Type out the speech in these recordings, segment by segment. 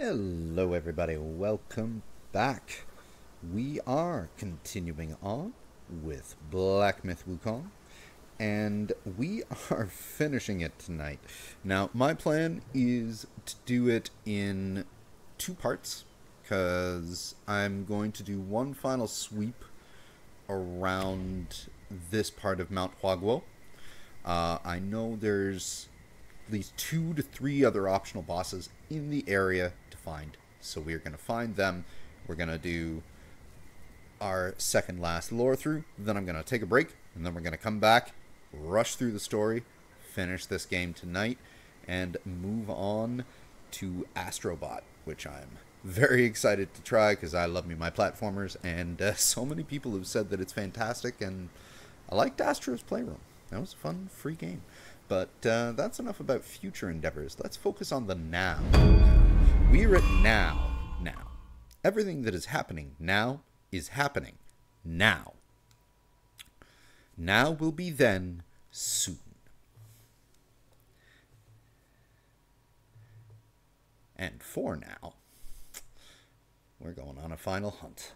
Hello everybody, welcome back. We are continuing on with Black Myth Wukong, and we are finishing it tonight. Now, my plan is to do it in two parts, because I'm going to do one final sweep around this part of Mount Huaguo. I know there's at least 2 to 3 other optional bosses in the area to find. So we're going to find them. We're going to do our second last lore through. Then I'm going to take a break. And then we're going to come back, rush through the story, finish this game tonight, and move on to Astrobot, which I'm very excited to try because I love me my platformers. And so many people have said that it's fantastic. And I liked Astro's Playroom. That was a fun, free game. But that's enough about future endeavors. Let's focus on the now. We're at now. Now. Everything that is happening now is happening now. Now will be then soon. And for now, we're going on a final hunt.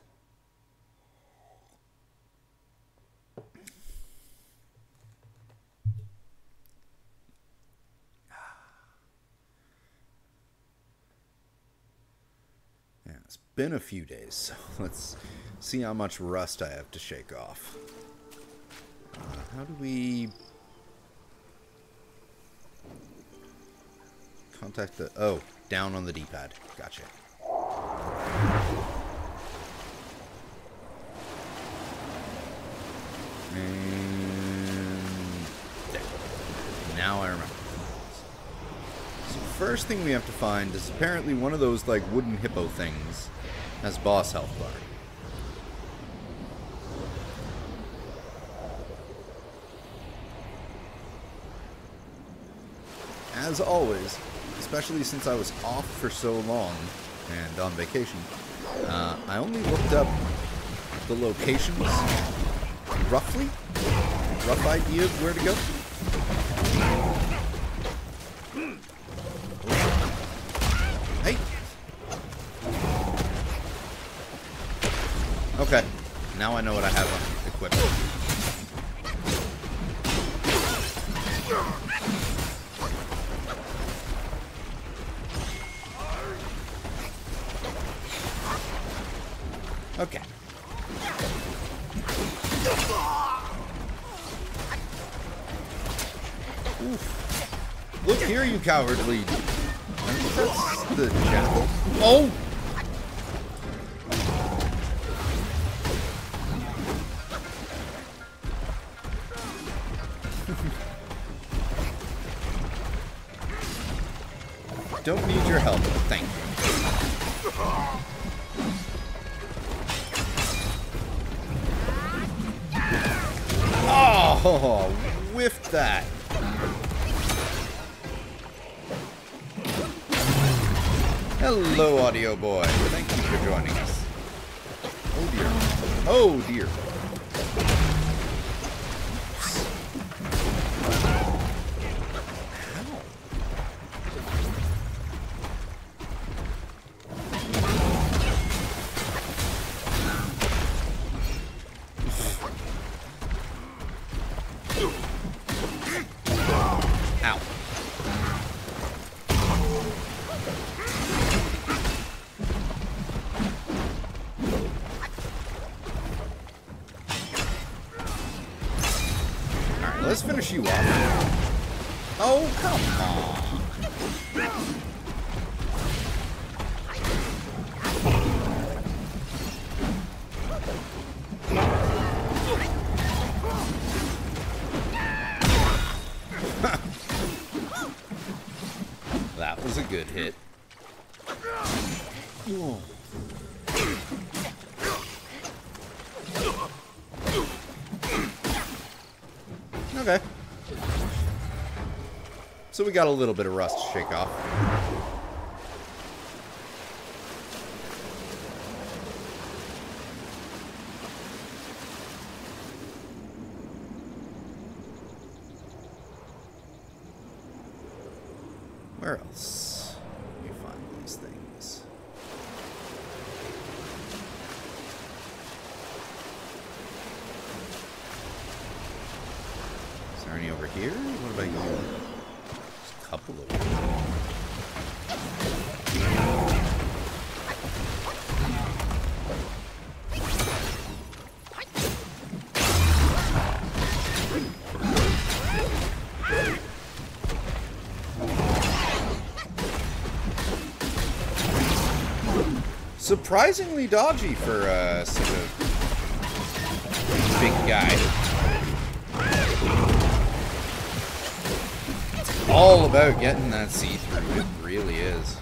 It's been a few days, so let's see how much rust I have to shake off. How do we contact the... Oh, down on the D-pad. Gotcha. And there. Now I remember. First thing we have to find is apparently one of those like wooden hippo things as boss health bar. As always, especially since I was off for so long and on vacation, I only looked up the locations roughly, rough idea of where to go. Hey! Okay, now I know what I have equipped. Okay. Oof. Look here, you cowardly... I think that's the jackal. Oh! Don't need your help, thank you. Oh, whiffed that. Hello, audio boy. Thank you for joining us. Oh dear. Oh dear. Ow. Alright, let's finish you off. Oh, come on. That was a good hit. Whoa. Okay. So we got a little bit of rust to shake off. Where else do we find these things? here? What about you? There's a couple of them. Surprisingly dodgy for such a big guy. It's all about getting that see-through. It really is.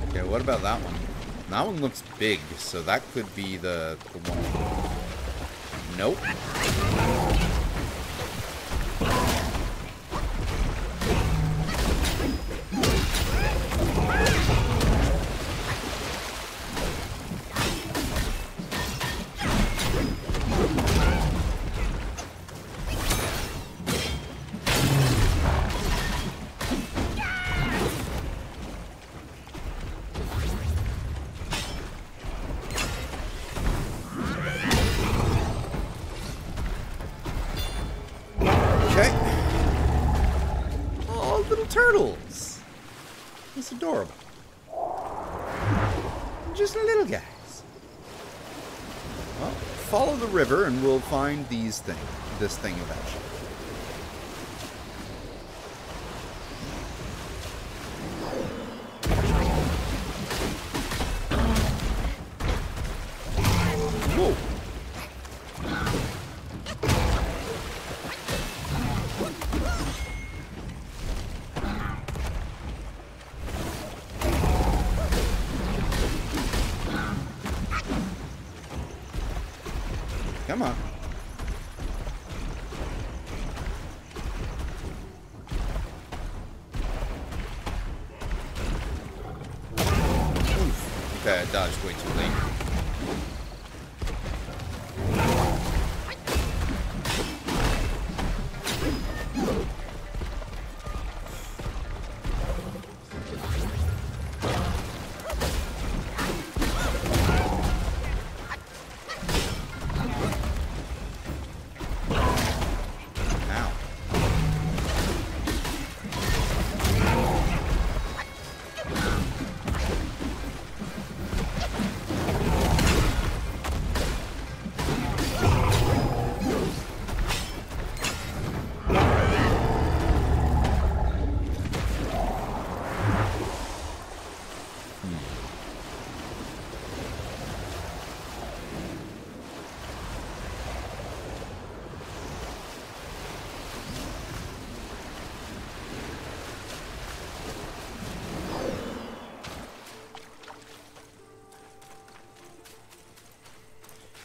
Okay, what about that one? That one looks big, so that could be the one. Nope. Turtles. It's adorable. Just little guys. Well, follow the river and we'll find this thing eventually. Whoa. Come on. Oof. Okay, I dodged way too late.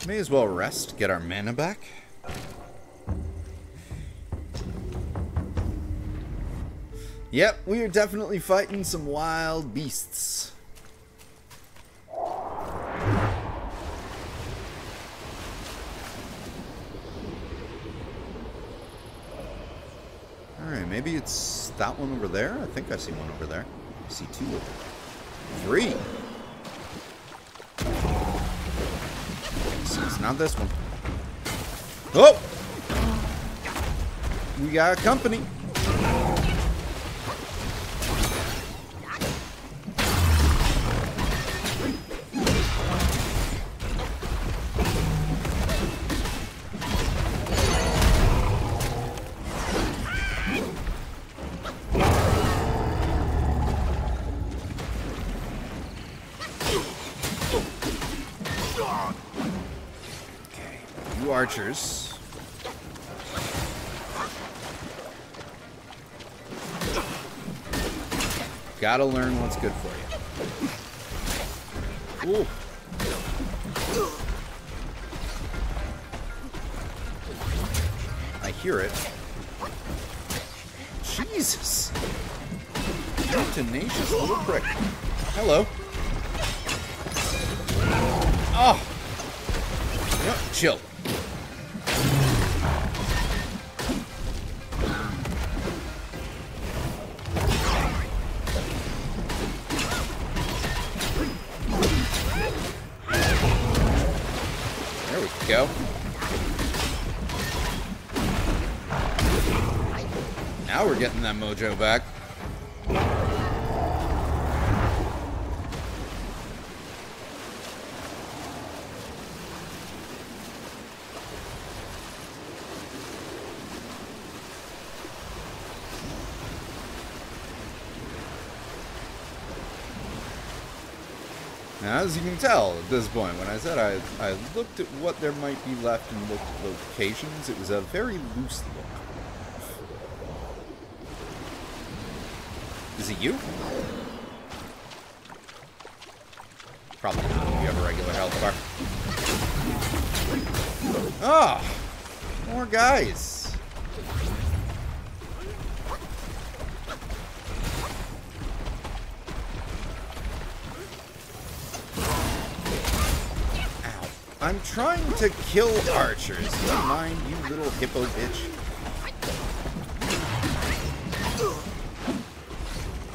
May as well rest, get our mana back. Yep, we are definitely fighting some wild beasts. Alright, maybe it's that one over there? I think I see one over there. I see two over there. Three! So it's not this one. Oh! We got company. Archers. Gotta learn what's good for you. Ooh. I hear it. Jesus. You tenacious little prick. Hello. Oh. No, chill. Go. Now we're getting that mojo back. Now, as you can tell at this point, when I said I looked at what there might be left and looked at locations, it was a very loose look. Is it you? Probably not. You have a regular health bar. Ah! Oh, more guys. I'm trying to kill archers. Don't mind, you little hippo bitch.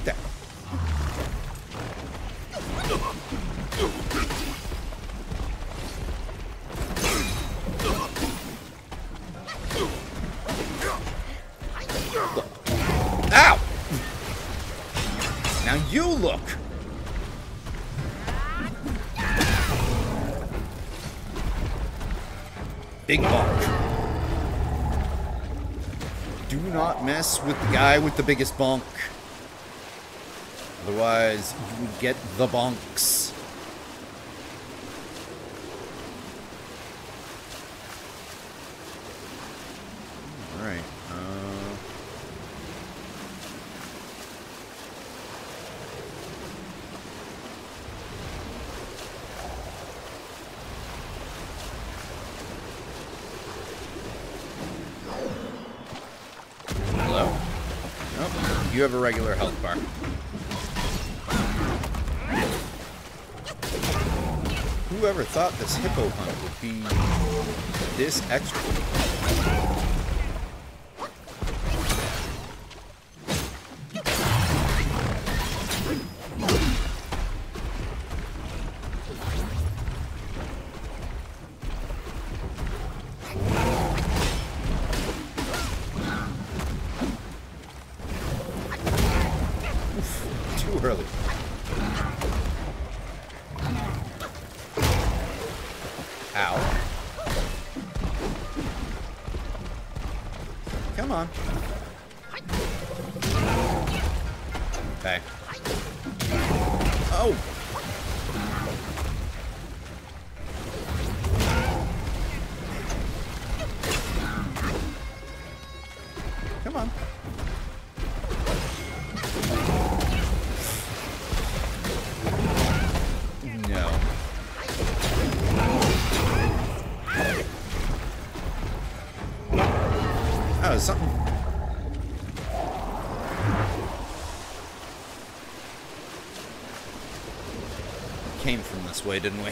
There. Ow! Now you look. Big bonk. Do not mess with the guy with the biggest bonk. Otherwise, you will get the bonks. Alright. You have a regular health bar. Whoever thought this hippo hunt would be this extra? Early. Ow. Come on. Okay. Oh! Come on. Oh, something. Came from this way, didn't we?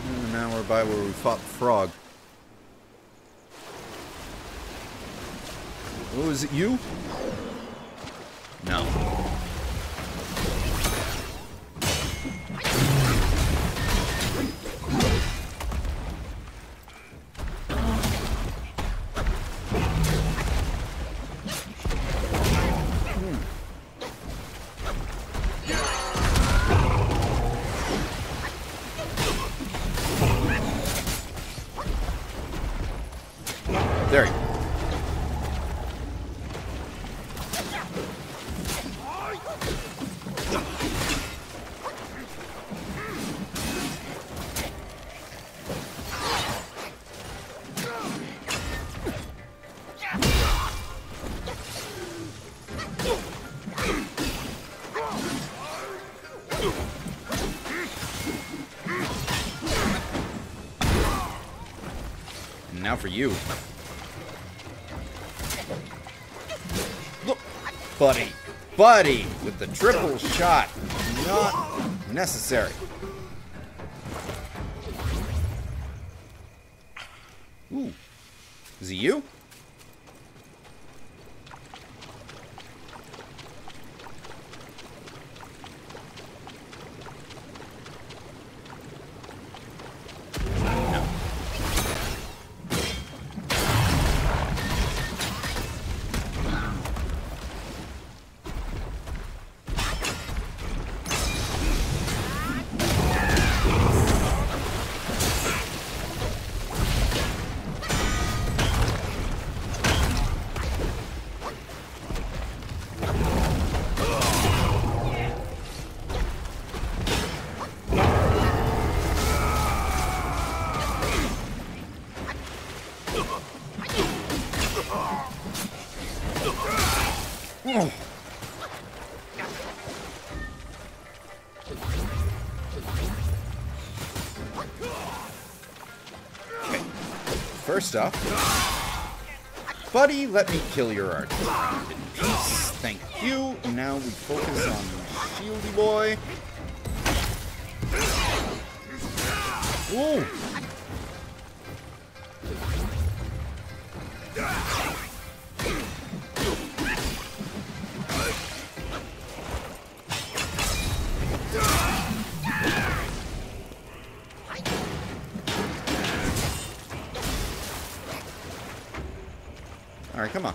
And now we're by where we fought the frog. Oh, is it you? No. There you go. And now for you. Look, buddy. Buddy, with the triple shot. Not necessary. Ooh. Is it you? Okay. First up, buddy, let me kill your art. Peace. Thank you. Now we focus on Shieldy Boy. Whoa. Alright, come on.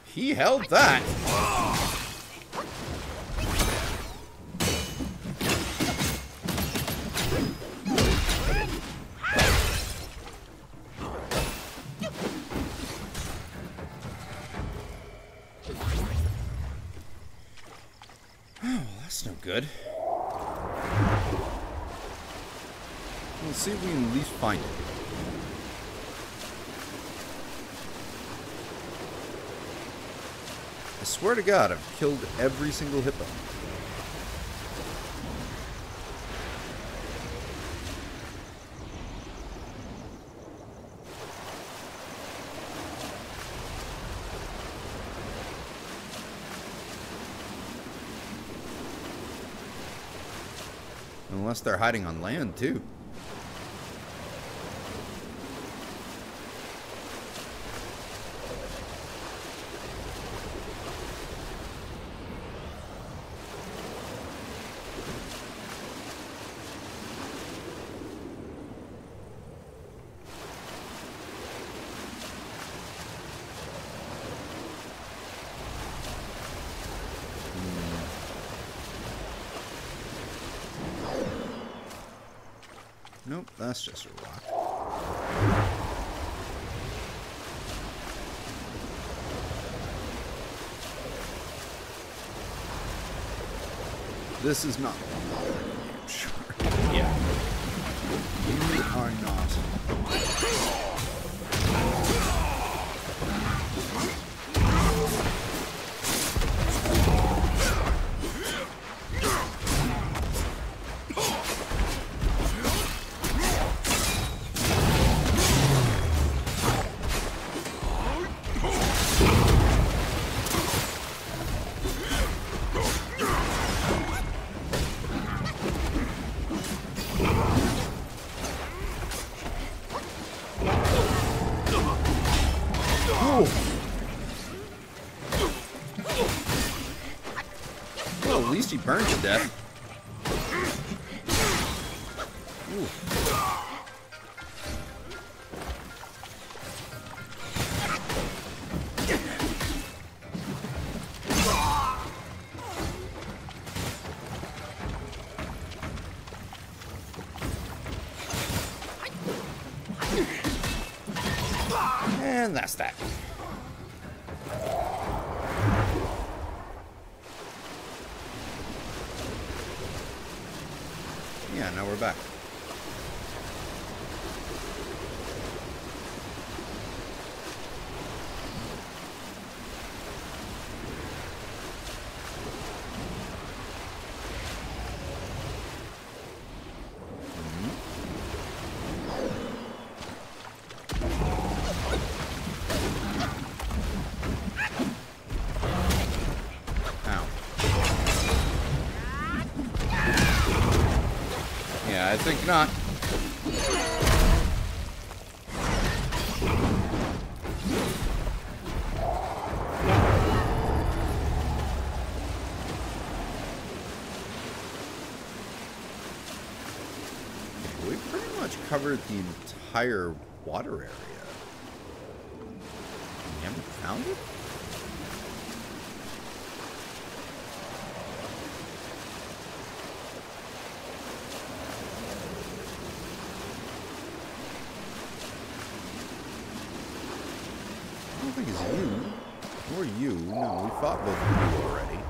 He held that. Oh, well, that's no good. Let's see if we can at least find it. I swear to God, I've killed every single hippo. Unless they're hiding on land, too. Nope, that's just a rock. This is not I'm sure. Yeah. You are not. Well, at least he burned to death. Ooh. And that's that. Yeah, now we're back. I think not. We pretty much covered the entire water area. We haven't found it? I don't think it's you. Or you. No, we fought both of you already.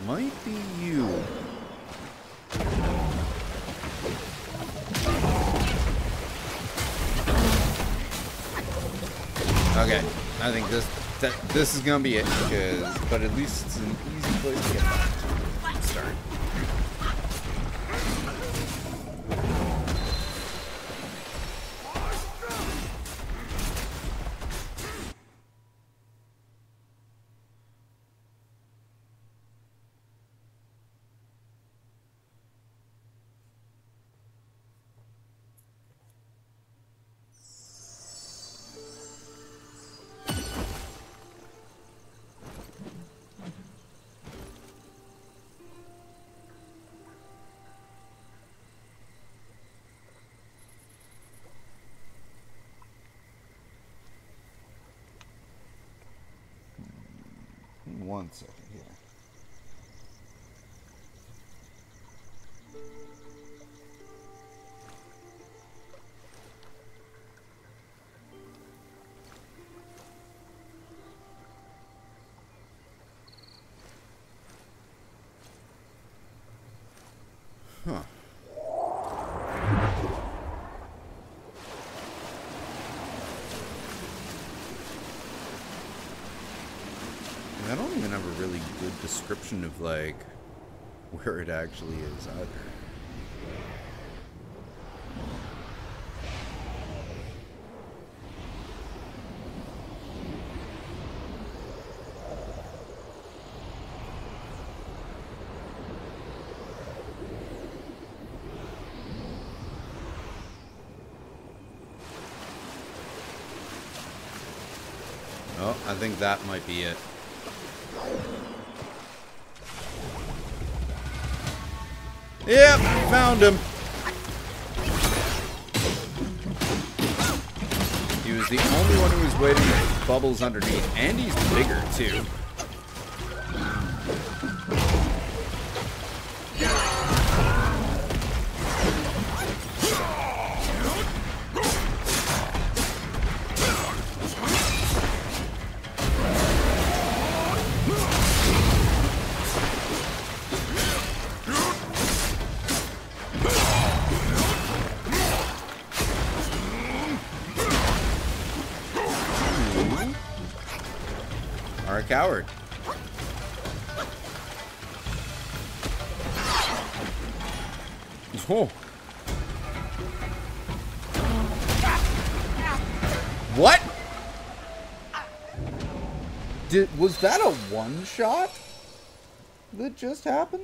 Might be you. Okay, I think this is gonna be it, but at least it's an easy place to get back to. Start. One second here. Huh. I don't even have a really good description of, like, where it actually is either. Oh, I think that might be it. Yep, found him. He was the only one who was waiting with bubbles underneath, and he's bigger too. A coward. Oh. What? Was that a one shot that just happened?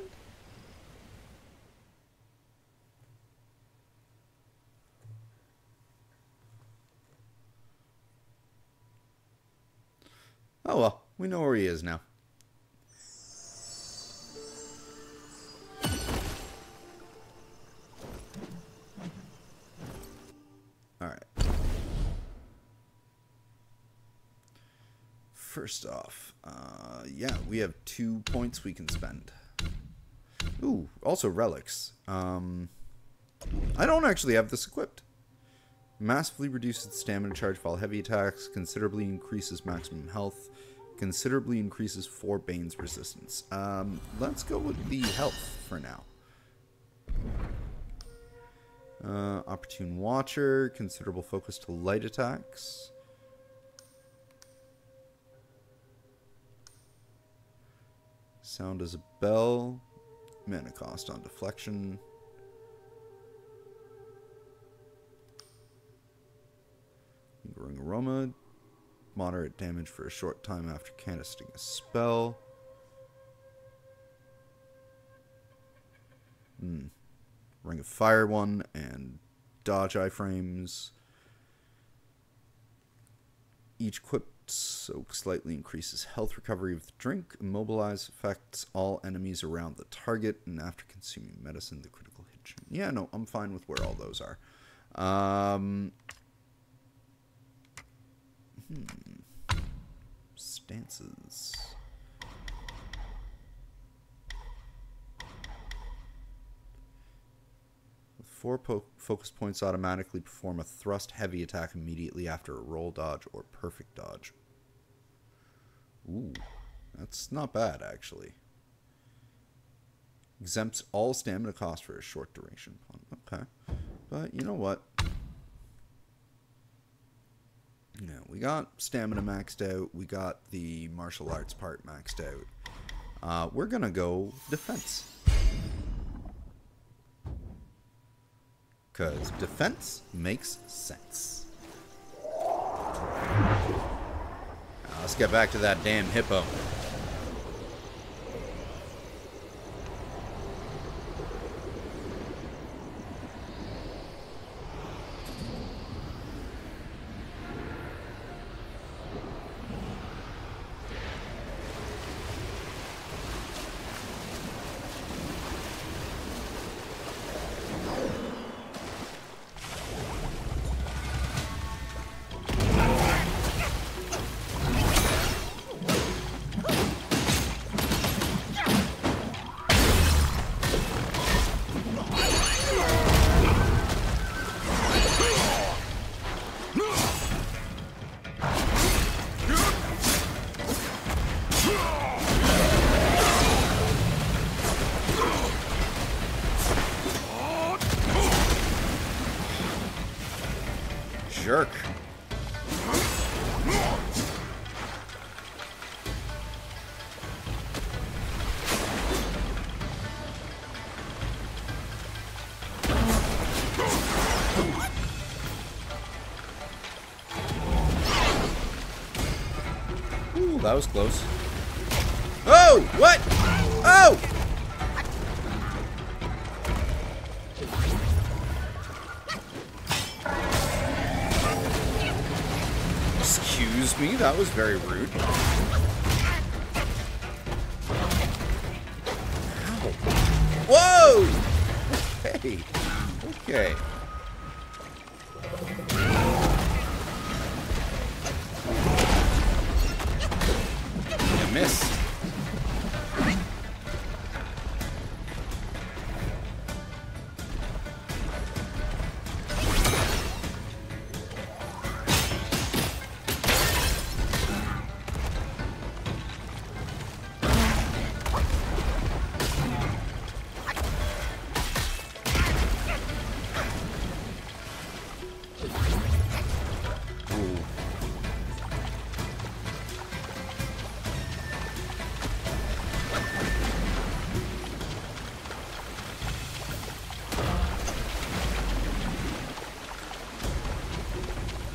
Oh well. We know where he is now. Alright. First off, yeah, we have 2 points we can spend. Ooh, also relics. I don't actually have this equipped. Massively reduces stamina charge while heavy attacks, considerably increases maximum health, considerably increases 4 Bane's resistance. Let's go with the health for now. Opportune Watcher, considerable focus to light attacks. Sound as a bell. Mana cost on deflection. Lingering aroma. Moderate damage for a short time after casting a spell. Ring of Fire one and dodge iframes. Each quip soak slightly increases health recovery with the drink. Immobilize affects all enemies around the target, and after consuming medicine, the critical hit. Yeah, no, I'm fine with where all those are. Stances. With 4 focus points, automatically perform a thrust heavy attack immediately after a roll dodge or perfect dodge. Ooh, that's not bad actually. Exempts all stamina costs for a short duration. Okay, but you know what? Yeah, we got stamina maxed out. We got the martial arts part maxed out. We're gonna go defense. Because defense makes sense. Now, let's get back to that damn hippo. Jerk. Ooh, that was close. Oh, what? Oh! Excuse me, that was very rude. Ow. Whoa! Okay. Okay. You missed.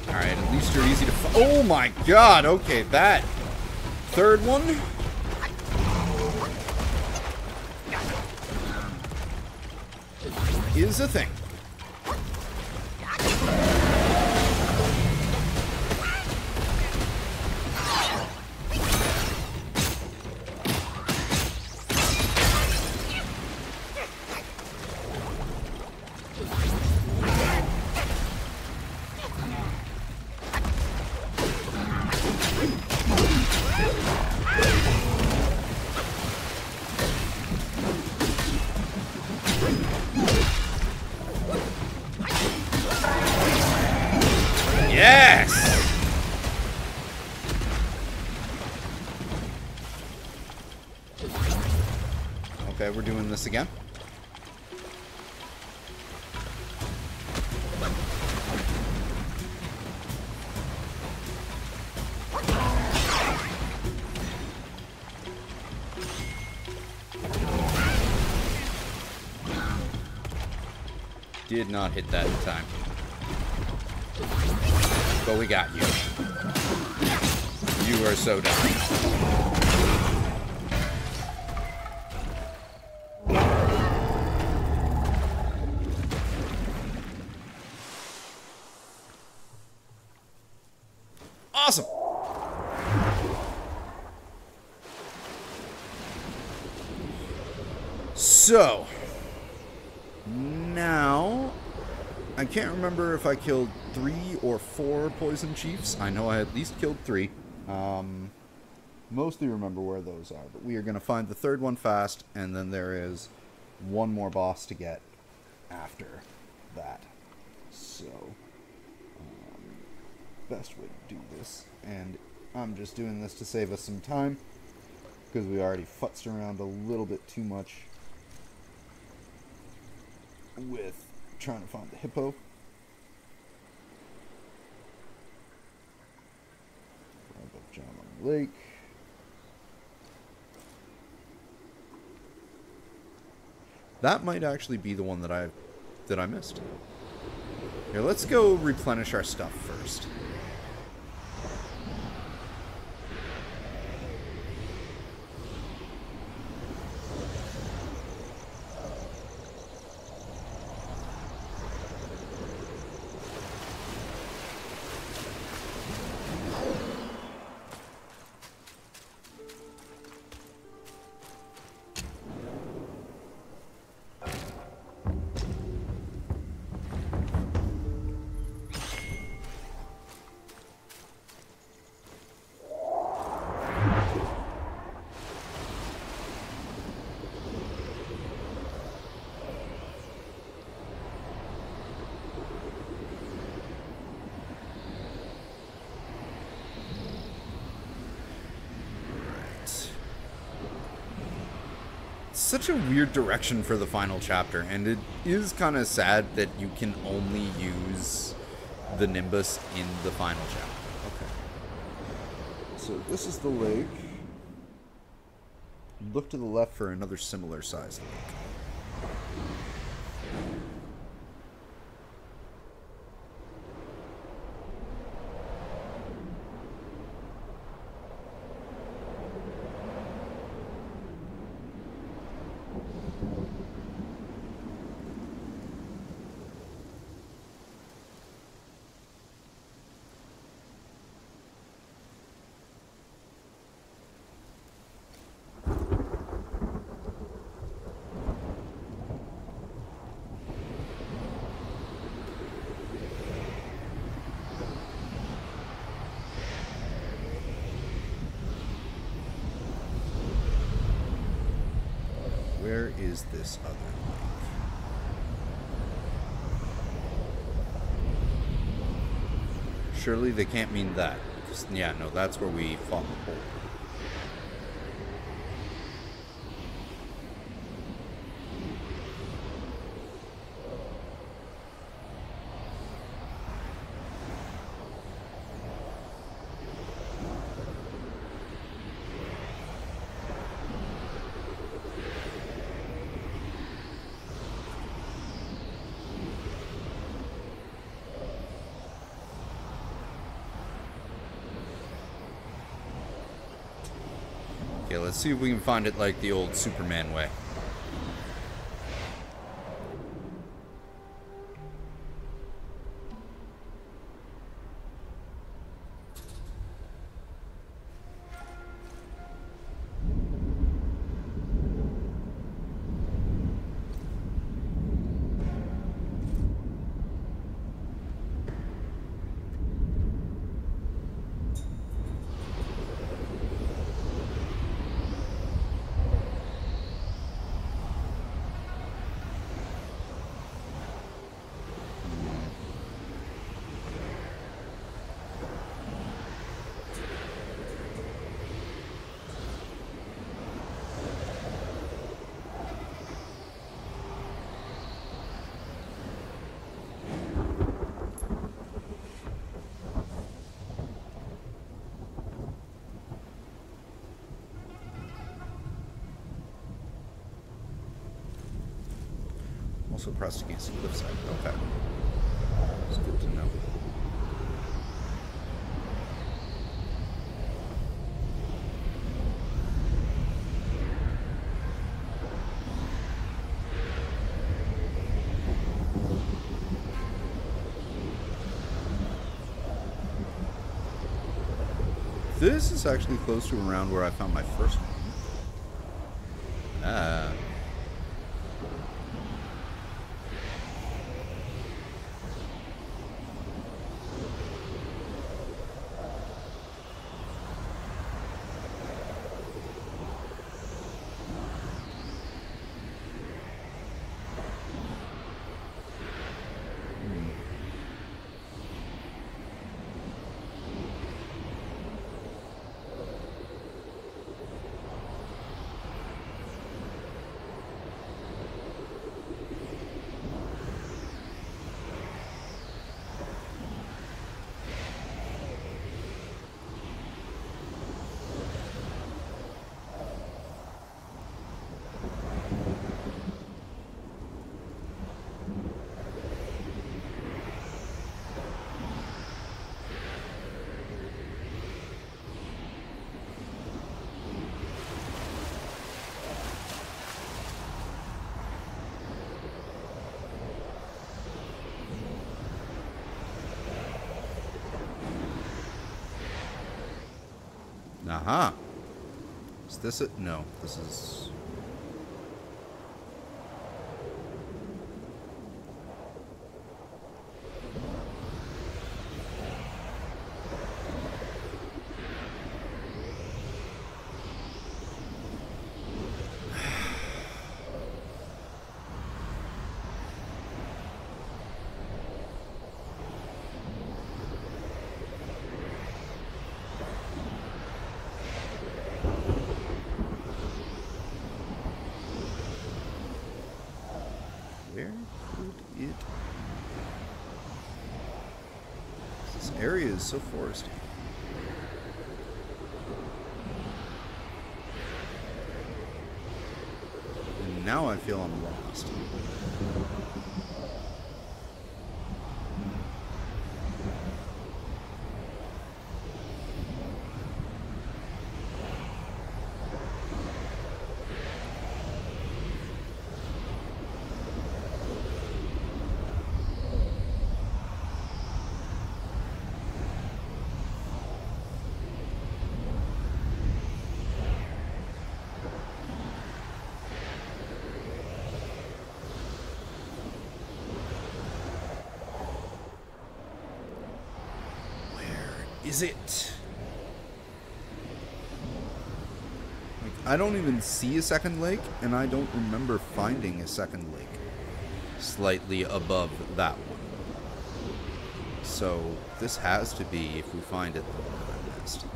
Alright, at least you're easy to oh my god, okay, that third one? Is a thing. Yes! Okay, we're doing this again. Did not hit that in time. But we got you. You are so done. Awesome! So, now, I can't remember if I killed 3 or 4 poison chiefs. I know I at least killed 3. Mostly remember where those are, but we are going to find the 3rd one fast, and then there is one more boss to get after that. So, best way to do this, and I'm just doing this to save us some time, because we already futzed around a little bit too much with trying to find the hippo. lake. That might actually be the one that I missed. Here, let's go replenish our stuff first. Such a weird direction for the final chapter, and it is kind of sad that you can only use the Nimbus in the final chapter. Okay. So this is the lake. Look to the left for another similar size lake. Where is this other lake? Surely they can't mean that. Because, yeah, no, that's where we fought the hole. Okay, let's see if we can find it like the old Superman way. Also pressed against the cliffside. Okay. It's good to know. This is actually close to around where I found my first one. Aha! Is this it? No, this is... Where could it... This area is so foresty. And now I feel I'm lost. Is it? Like, I don't even see a second lake, and I don't remember finding a second lake slightly above that one. So this has to be, if we find it, the one that I missed.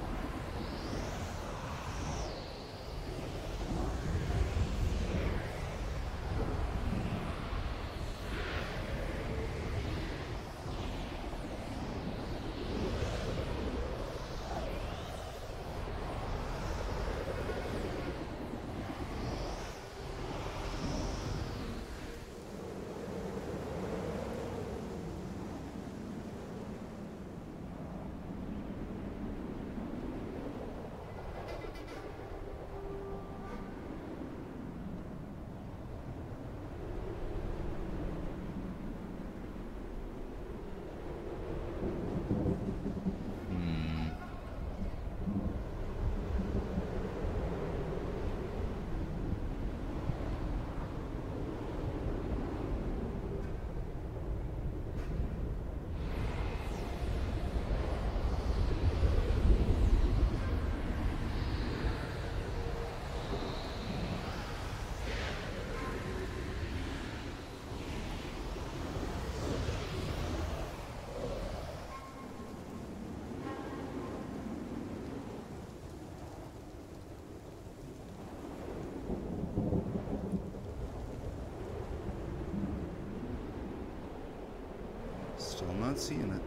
Still not seeing it.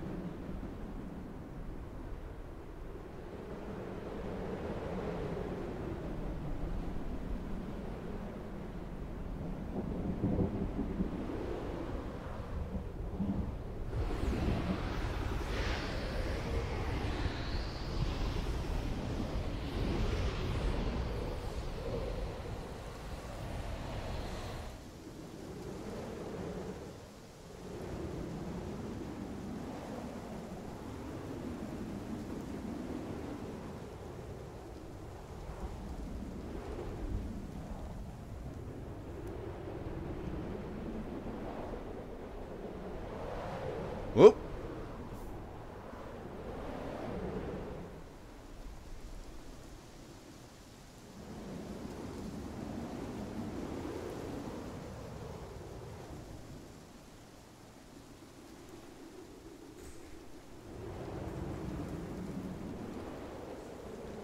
Whoop.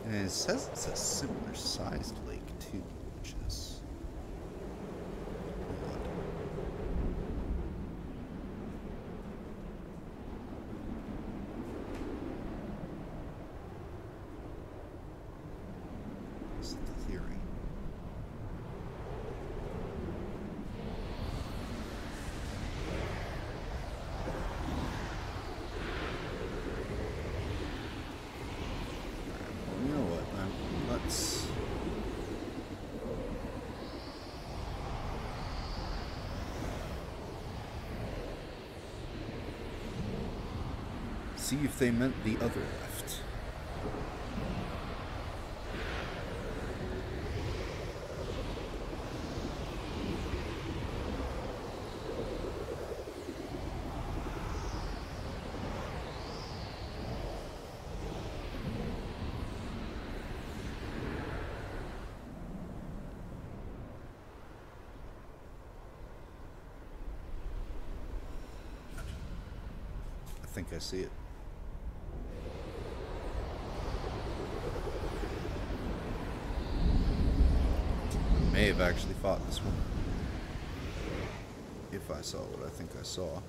And it says it's a similar sized lake too, which is odd. What's the theory? You know what? Let's see if they meant the other left. think I see it. I may have actually fought this one. If I saw what I think I saw.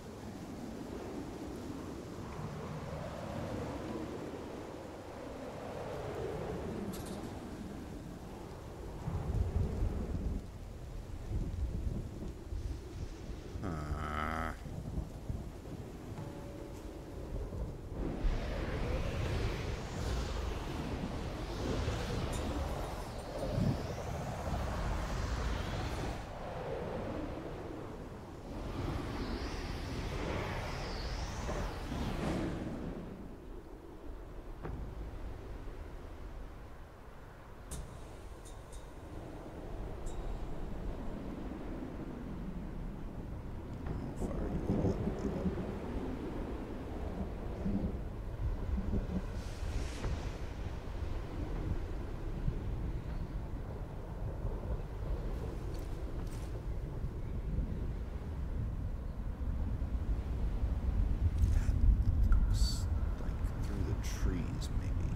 Trees, maybe.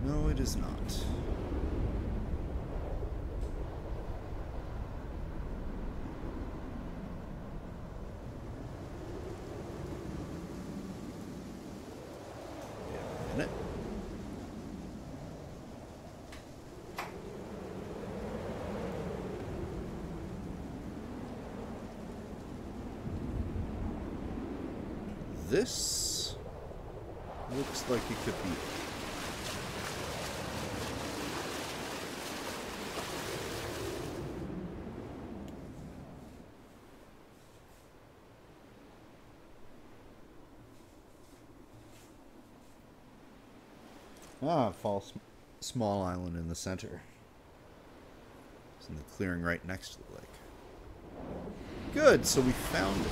No, it is not. This looks like it could be it. Small island in the center. It's in the clearing right next to the lake. Good, so we found it.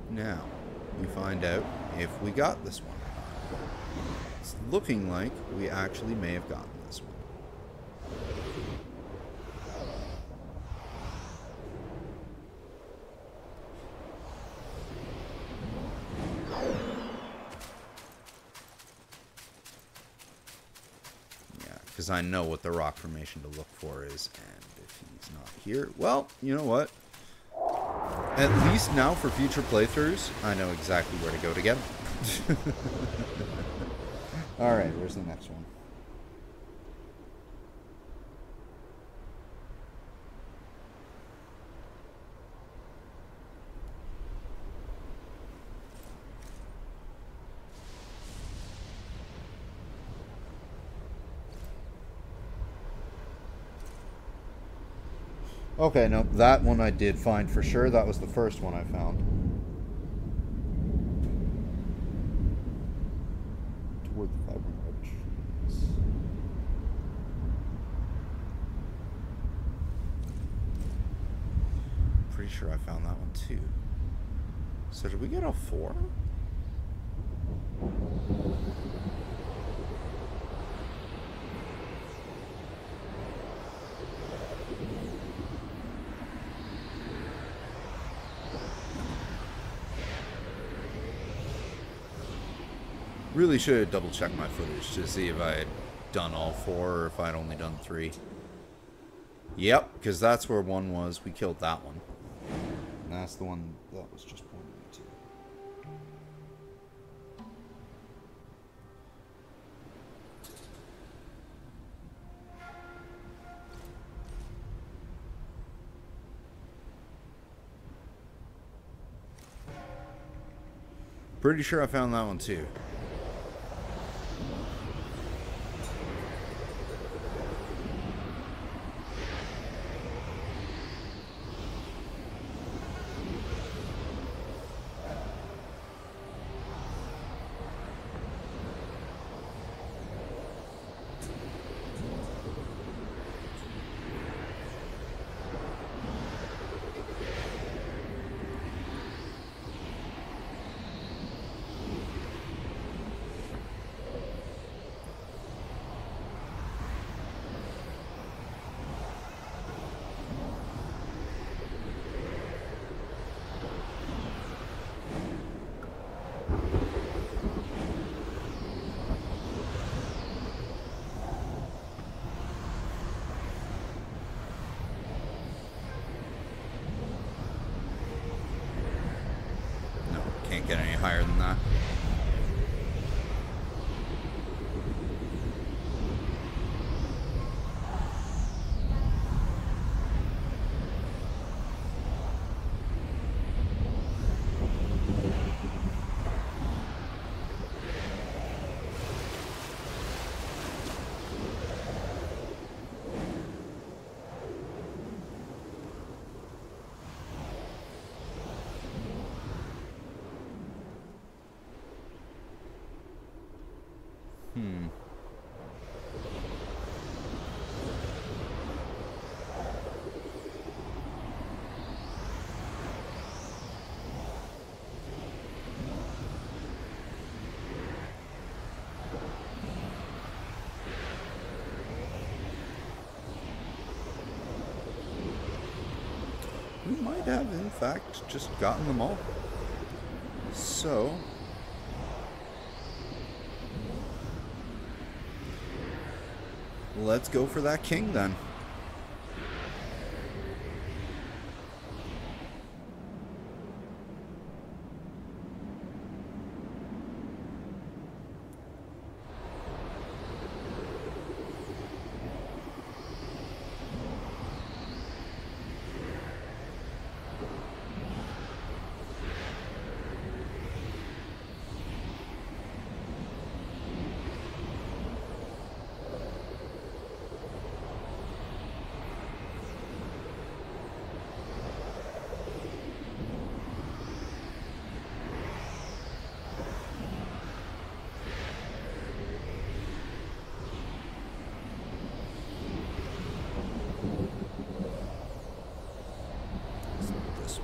Now, we find out if we got this one. It's looking like we actually may have gotten this one. Yeah, because I know what the rock formation to look for is, and if he's not here, well, you know what? At least now for future playthroughs, I know exactly where to go to get them. Alright, where's the next one? Okay, no, that one I did find for sure. That was the first one I found. Toward the vibrant red trees. Pretty sure I found that one too. So did we get all four? Really should have double checked my footage to see if I had done all four or if I'd only done three. Yep, because that's where one was. We killed that one. And that's the one that was just pointing me to. Pretty sure I found that one too. get any higher than that. We might have, in fact, just gotten them all. So, let's go for that king then.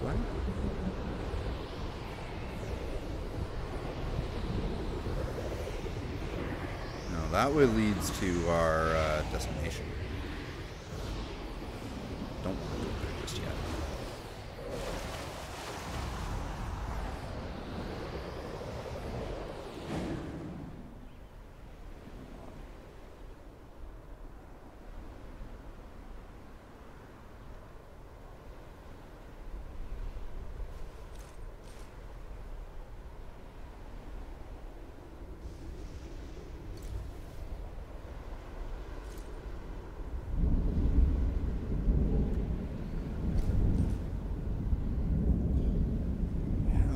Way. No, that way leads to our destination. Don't want to go there just yet.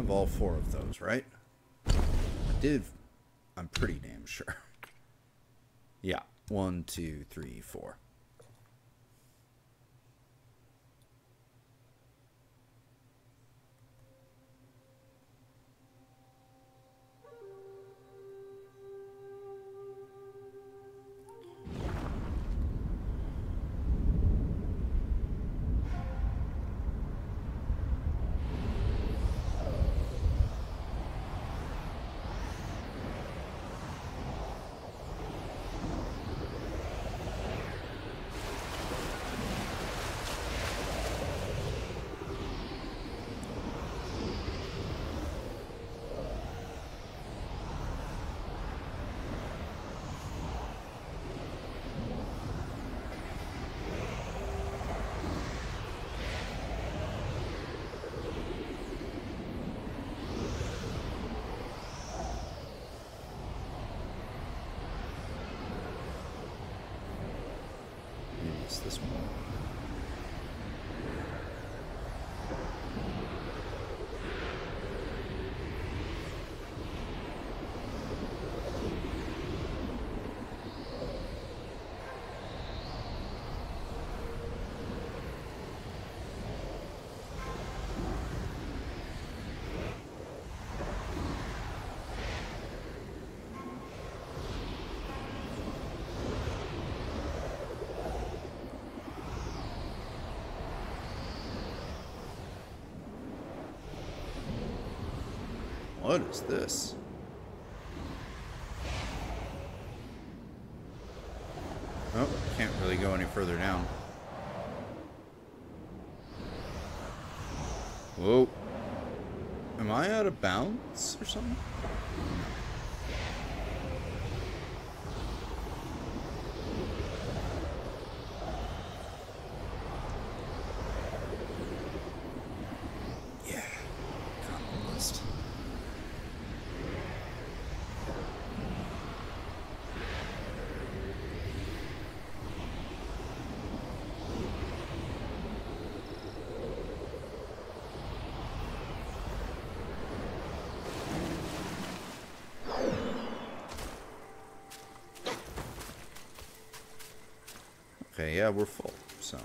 All 4 of those, right? I did. I'm pretty damn sure. Yeah. 1, 2, 3, 4. This one. What is this? Oh, can't really go any further down. Whoa. Am I out of bounds or something? Okay, yeah, we're full, so.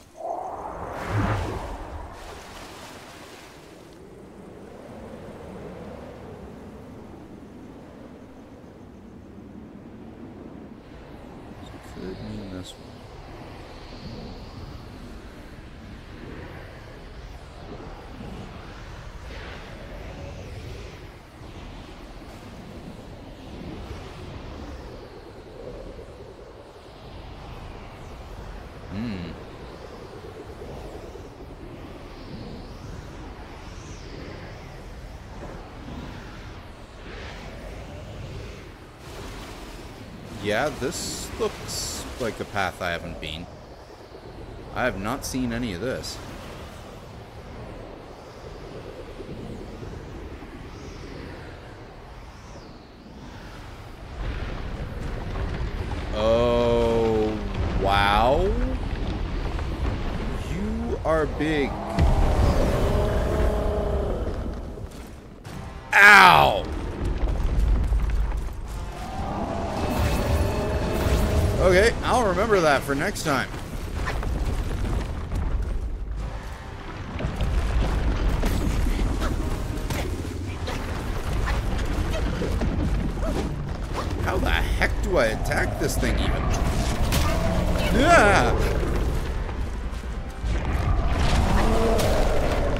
Could mean this one. Yeah, this looks like a path I haven't been. I have not seen any of this. Oh, wow. You are big. Ow! Okay, I'll remember that for next time. How the heck do I attack this thing even? Yeah!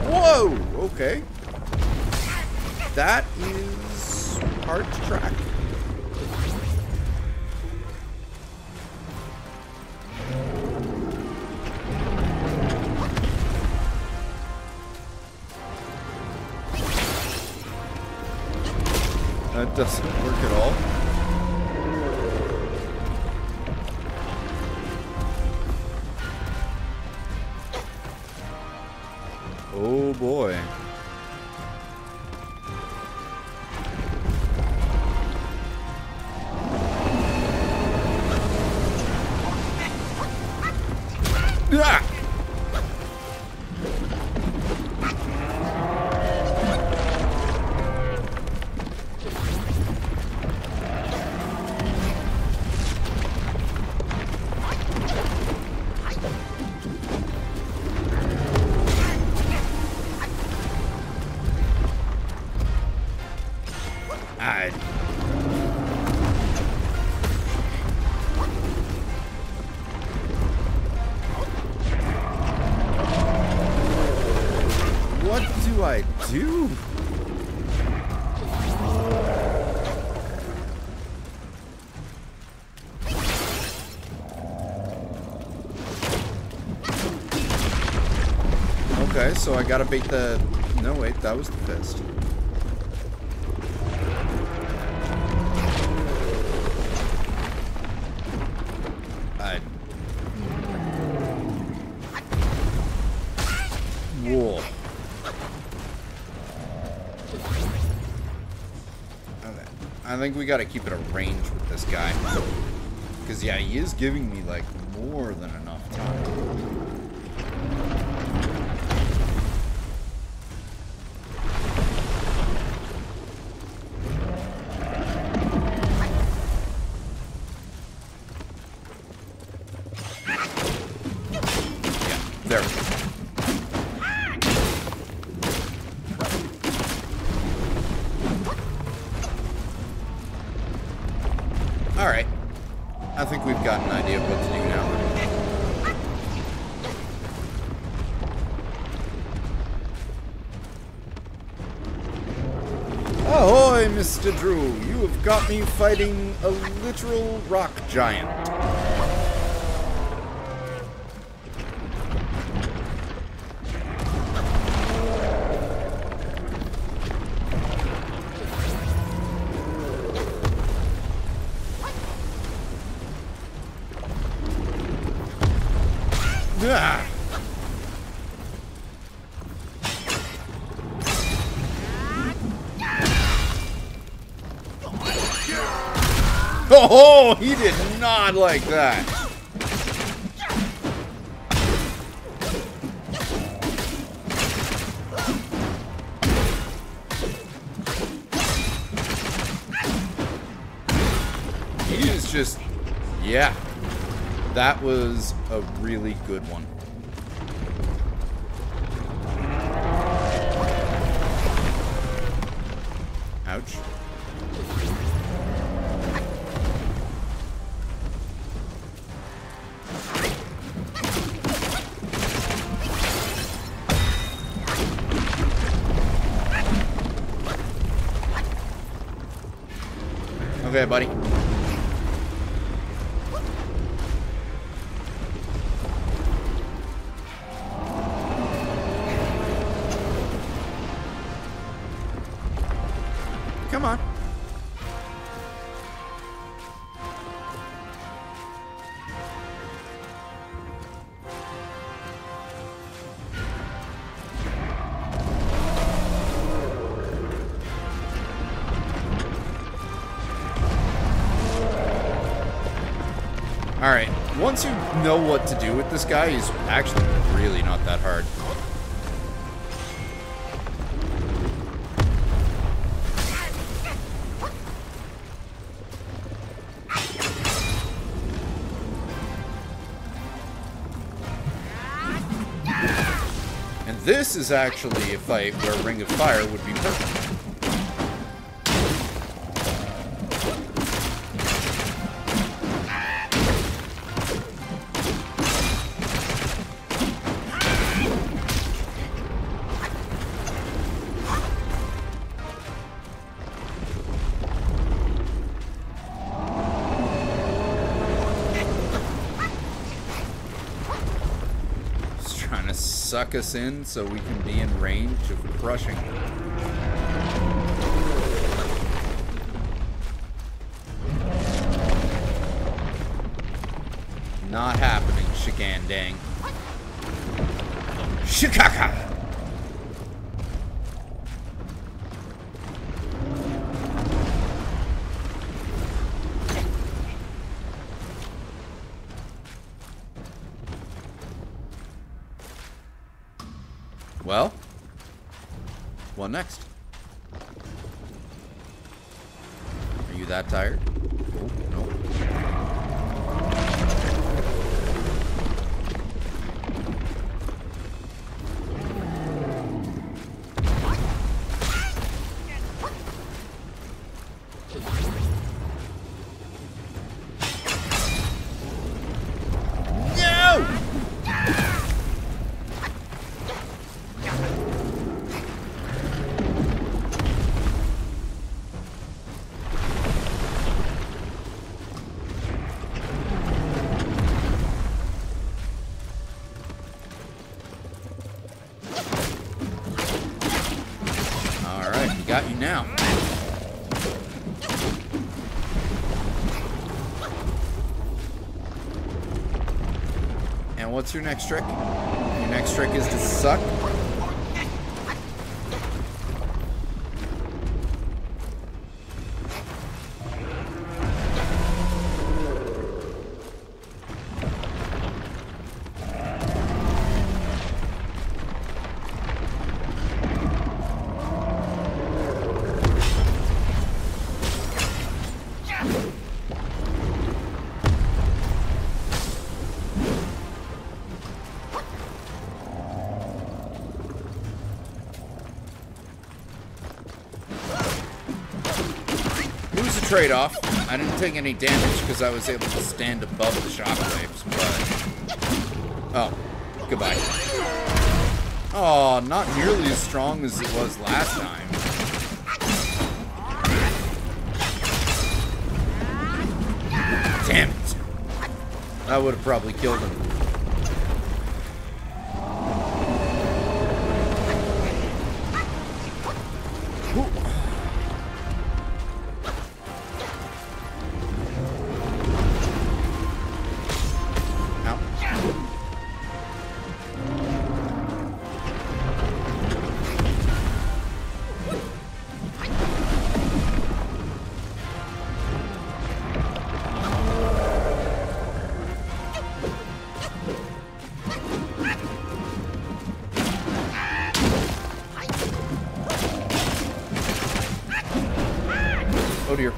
Whoa! Okay. That is hard to track. That doesn't work at all. Oh boy. Ah! What do I do? Okay, so I gotta bait the... No, wait, that was the fist. Whoa. Okay. I think we gotta keep it a range with this guy. Because, yeah, he is giving me, like, more than enough time. There we go. Alright. I think we've got an idea of what to do now. Ahoy, Mr. Drew! You have got me fighting a literal rock giant. Ah. Oh, he did not like that. He is just, yeah. That was a really good one. Ouch. Okay, buddy. Come on. Alright, once you know what to do with this guy, he's actually really not that hard. And this is actually a fight where Ring of Fire would be perfect. Trying to suck us in so we can be in range of crushing. Not happening, Shigandang. Shikaka! Well, what next? Are you that tired? Oh, no. Got you now. And what's your next trick? Your next trick is to suck. Trade-off. I didn't take any damage because I was able to stand above the shockwaves, but... Oh, goodbye. Oh, not nearly as strong as it was last time. Damn it. That would have probably killed him. Oh dear.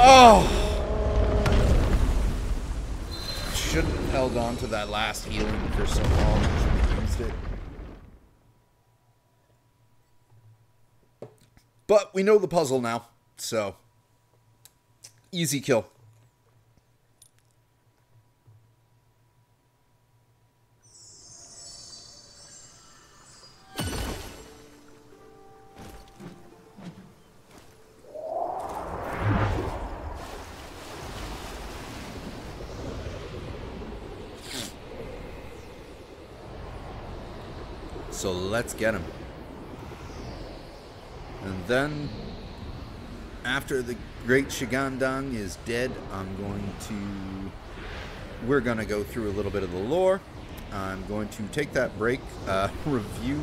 Oh! Shouldn't have held on to that last healing for so long. Should have used it. But we know the puzzle now, so easy kill. So let's get him. And then, after the Great Shigandang is dead, we're going to go through a little bit of the lore. I'm going to take that break, review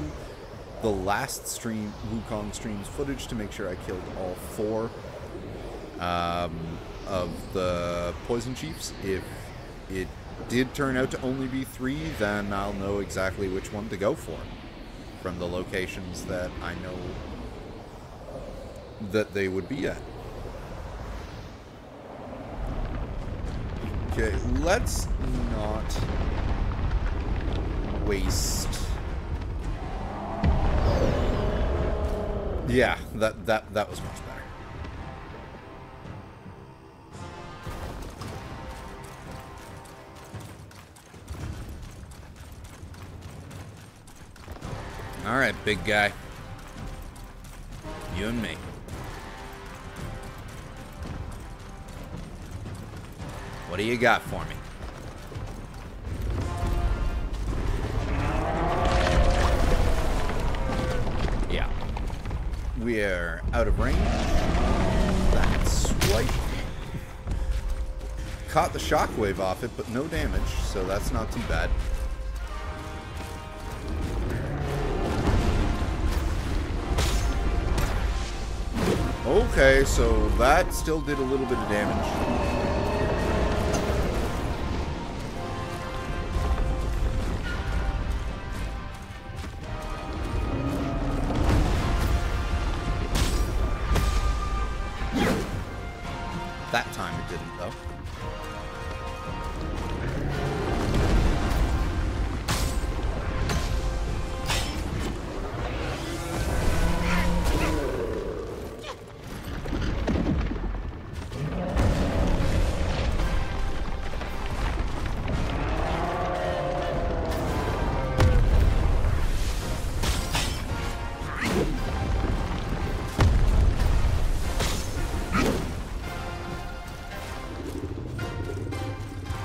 the last stream, Wukong stream's footage to make sure I killed all 4 of the Poison Chiefs. If it did turn out to only be 3, then I'll know exactly which one to go for from the locations that I know that they would be at. Okay, let's not waste. Yeah, that was much better. All right, big guy. You and me. What do you got for me? Yeah. We're out of range. That swipe. Caught the shockwave off it, but no damage, so that's not too bad. Okay, so that still did a little bit of damage. That time it didn't, though.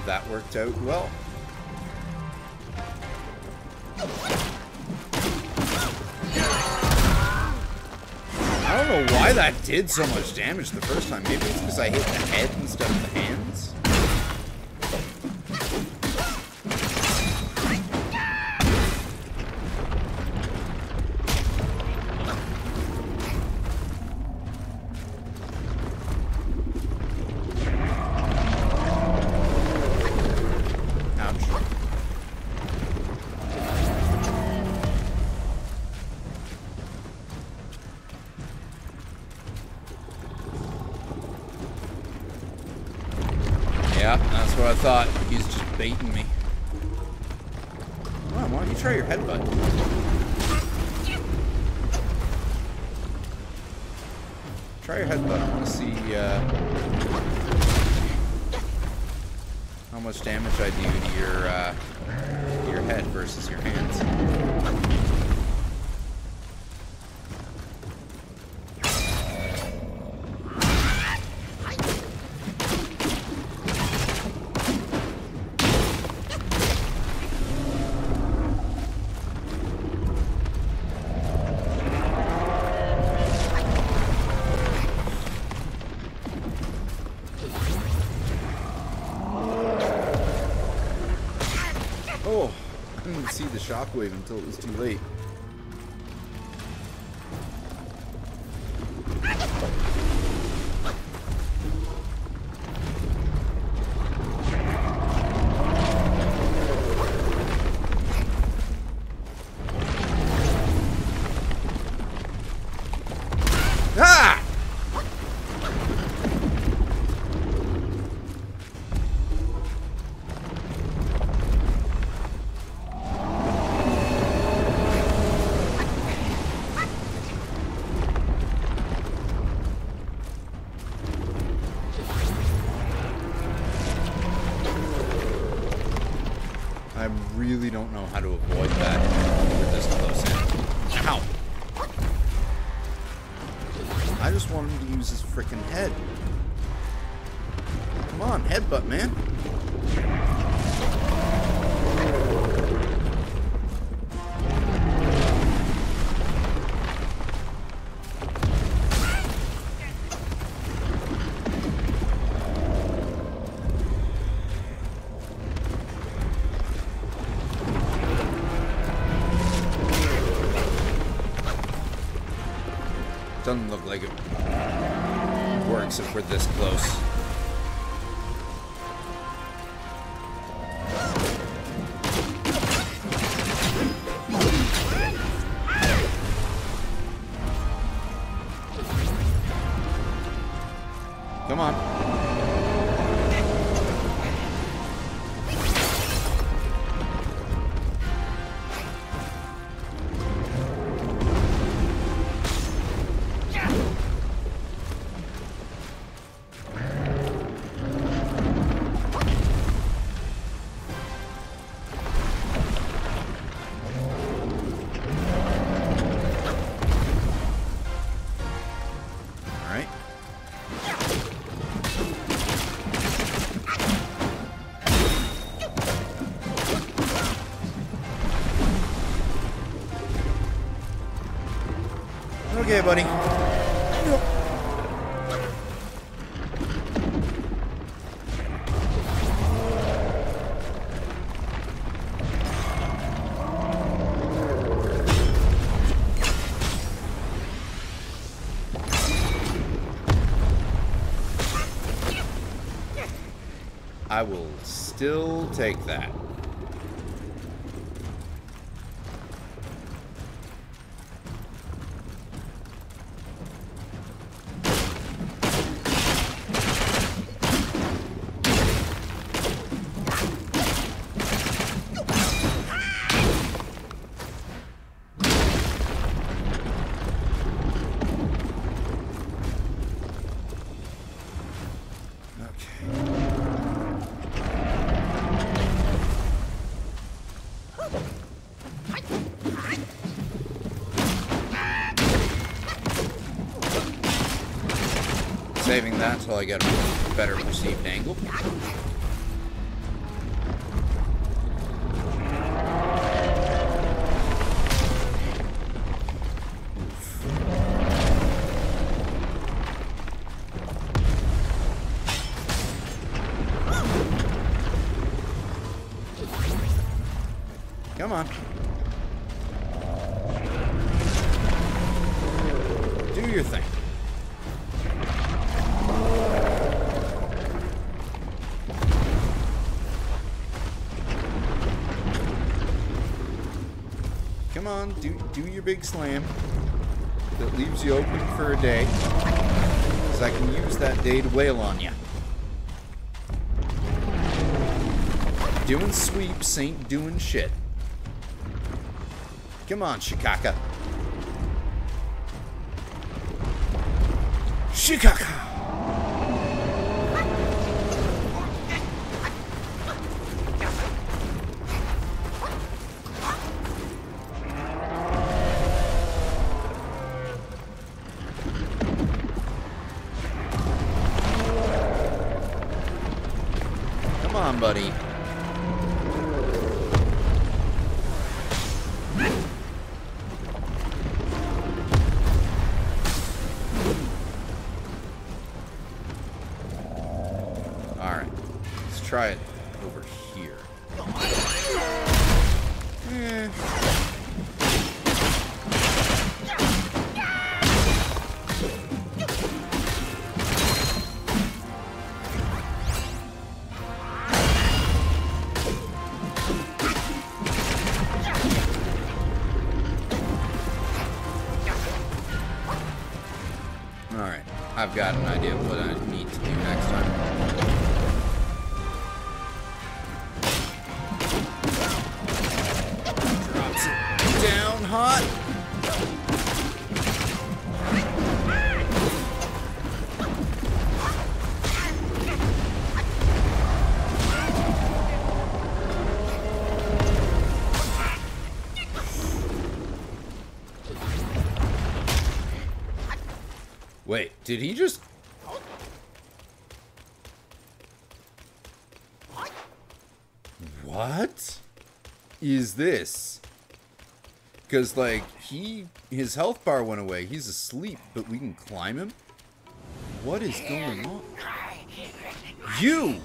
That worked out well. I don't know why that did so much damage the first time. Maybe it's because I hit the head instead of the hands. Yeah, that's what I thought. He's just baiting me. Come on, why don't you try your headbutt? Try your headbutt. I want to see how much damage I do to your head versus your hands. Oh, I didn't see the shockwave until it was too late. Ah! really don't know how to avoid that with this close in. Ow! I just want him to use his frickin' head. Come on, headbutt, man. Doesn't look like it works if we're this close. Come on. Okay, buddy. I will still take that. Saving that until I get a better perceived angle. Come on. Do your thing. Come on, do your big slam that leaves you open for a day, because I can use that day to wail on you. Doing sweeps ain't doing shit. Come on, Shikaka. Shikaka! Come on, buddy. Alright. Let's try it over here. Alright, I've got an idea of what I need to do next time. Drops it down hot. Wait, did he just... What is this? Because, like, his health bar went away. He's asleep, but we can climb him? What is going on? You!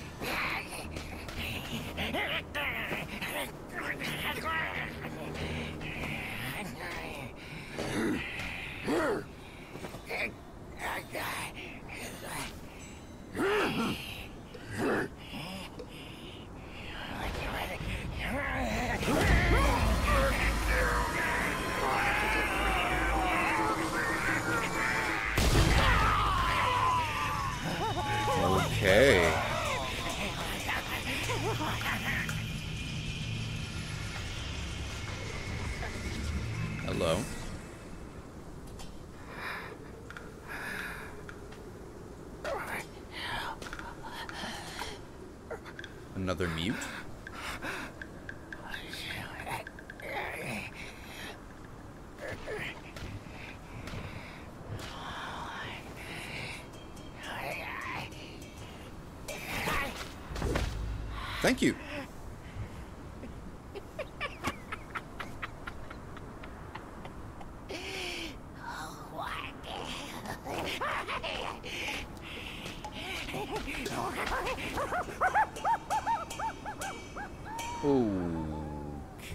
Okay. Hello. Another mute? Thank you.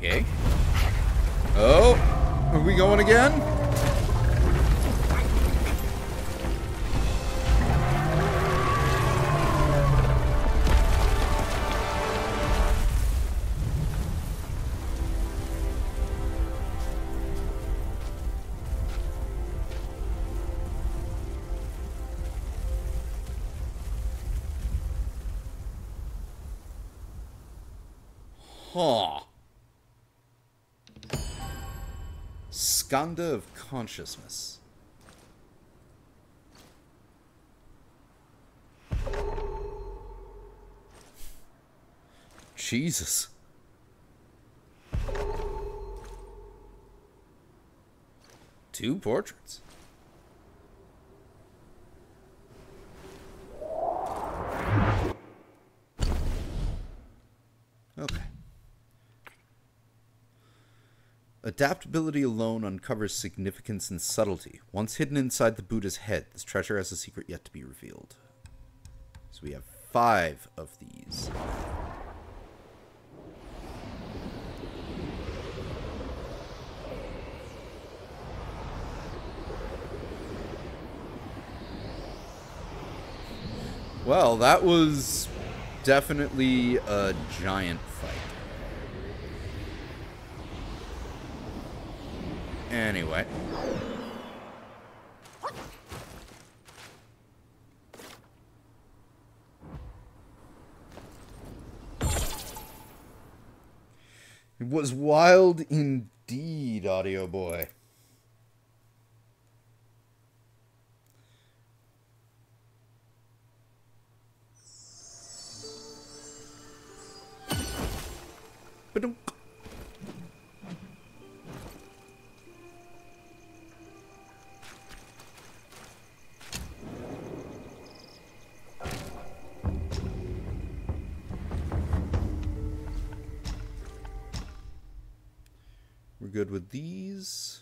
Okay. Oh, are we going again? Huh. Skanda of Consciousness. Jesus. Two portraits. Okay. Adaptability alone uncovers significance and subtlety. Once hidden inside the Buddha's head, this treasure has a secret yet to be revealed. So we have 5 of these. Well, that was definitely a giant fight. Anyway. It was wild indeed, audio boy. Ba-dum. We're good with these.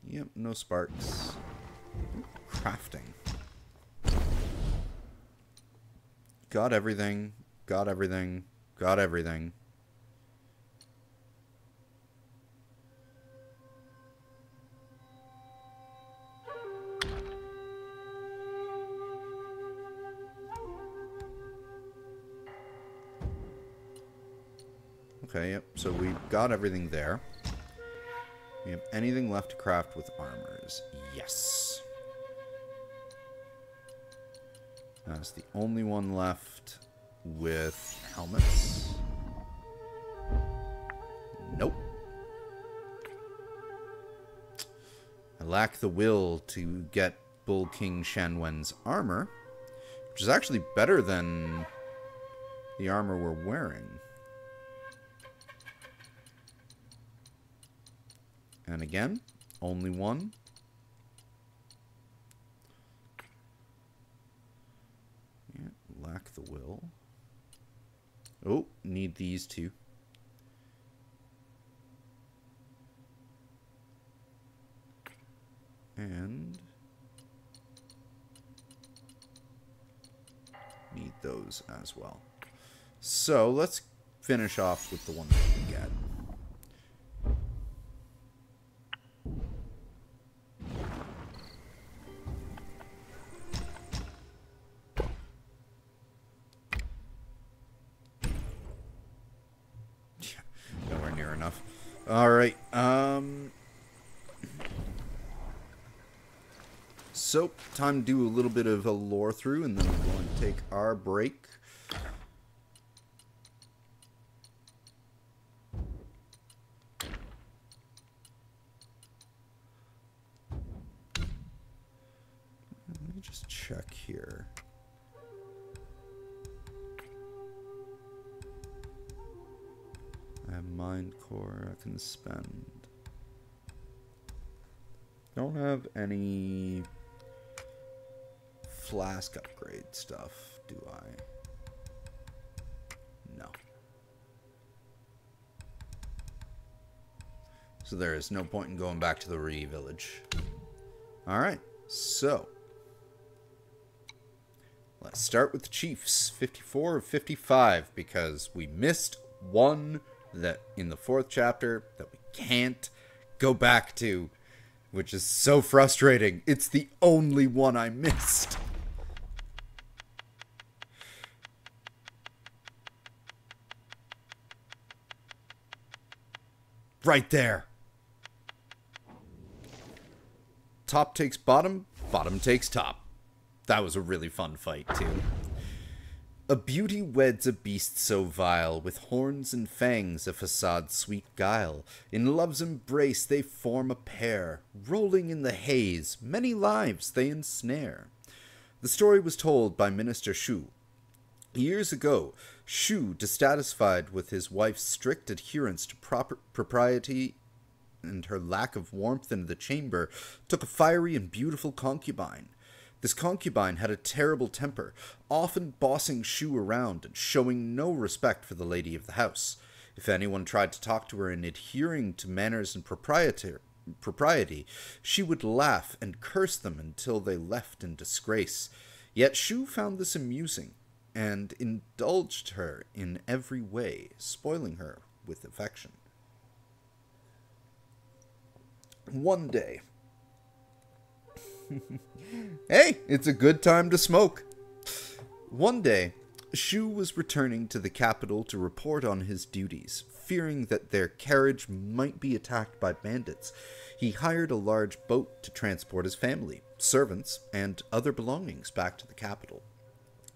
Yep, no sparks. Crafting. Got everything. Got everything. Got everything. Okay, yep, so we got everything there. We have anything left to craft with armors? Yes. That's the only one left with helmets. Nope. I lack the will to get Bull King Shanwen's armor, which is actually better than the armor we're wearing. And again, only one. lack the will. Oh, need these two. And need those as well. So let's finish off with the one that we get. Nowhere near enough. Alright, so, time to do a little bit of a lore through, and then we're going to take our break. Let me just check here. I have mind core I can spend. Don't have any flask upgrade stuff, do I? No. So there is no point in going back to the Ree village. Alright, so let's start with the chiefs. 54 of 55, because we missed one that in the 4th chapter that we can't go back to, which is so frustrating. It's the only one I missed. Right there. Top takes bottom, bottom takes top. That was a really fun fight, too. A beauty weds a beast so vile, with horns and fangs, a facade's sweet guile. In love's embrace they form a pair, rolling in the haze, many lives they ensnare. The story was told by Minister Shu. Years ago, Shu, dissatisfied with his wife's strict adherence to propriety and her lack of warmth in the chamber, took a fiery and beautiful concubine. This concubine had a terrible temper, often bossing Shu around and showing no respect for the lady of the house. If anyone tried to talk to her in adhering to manners and propriety, she would laugh and curse them until they left in disgrace. Yet Shu found this amusing, and indulged her in every way, spoiling her with affection. One day... Hey, it's a good time to smoke. One day, Shu was returning to the capital to report on his duties. Fearing that their carriage might be attacked by bandits, he hired a large boat to transport his family, servants, and other belongings back to the capital.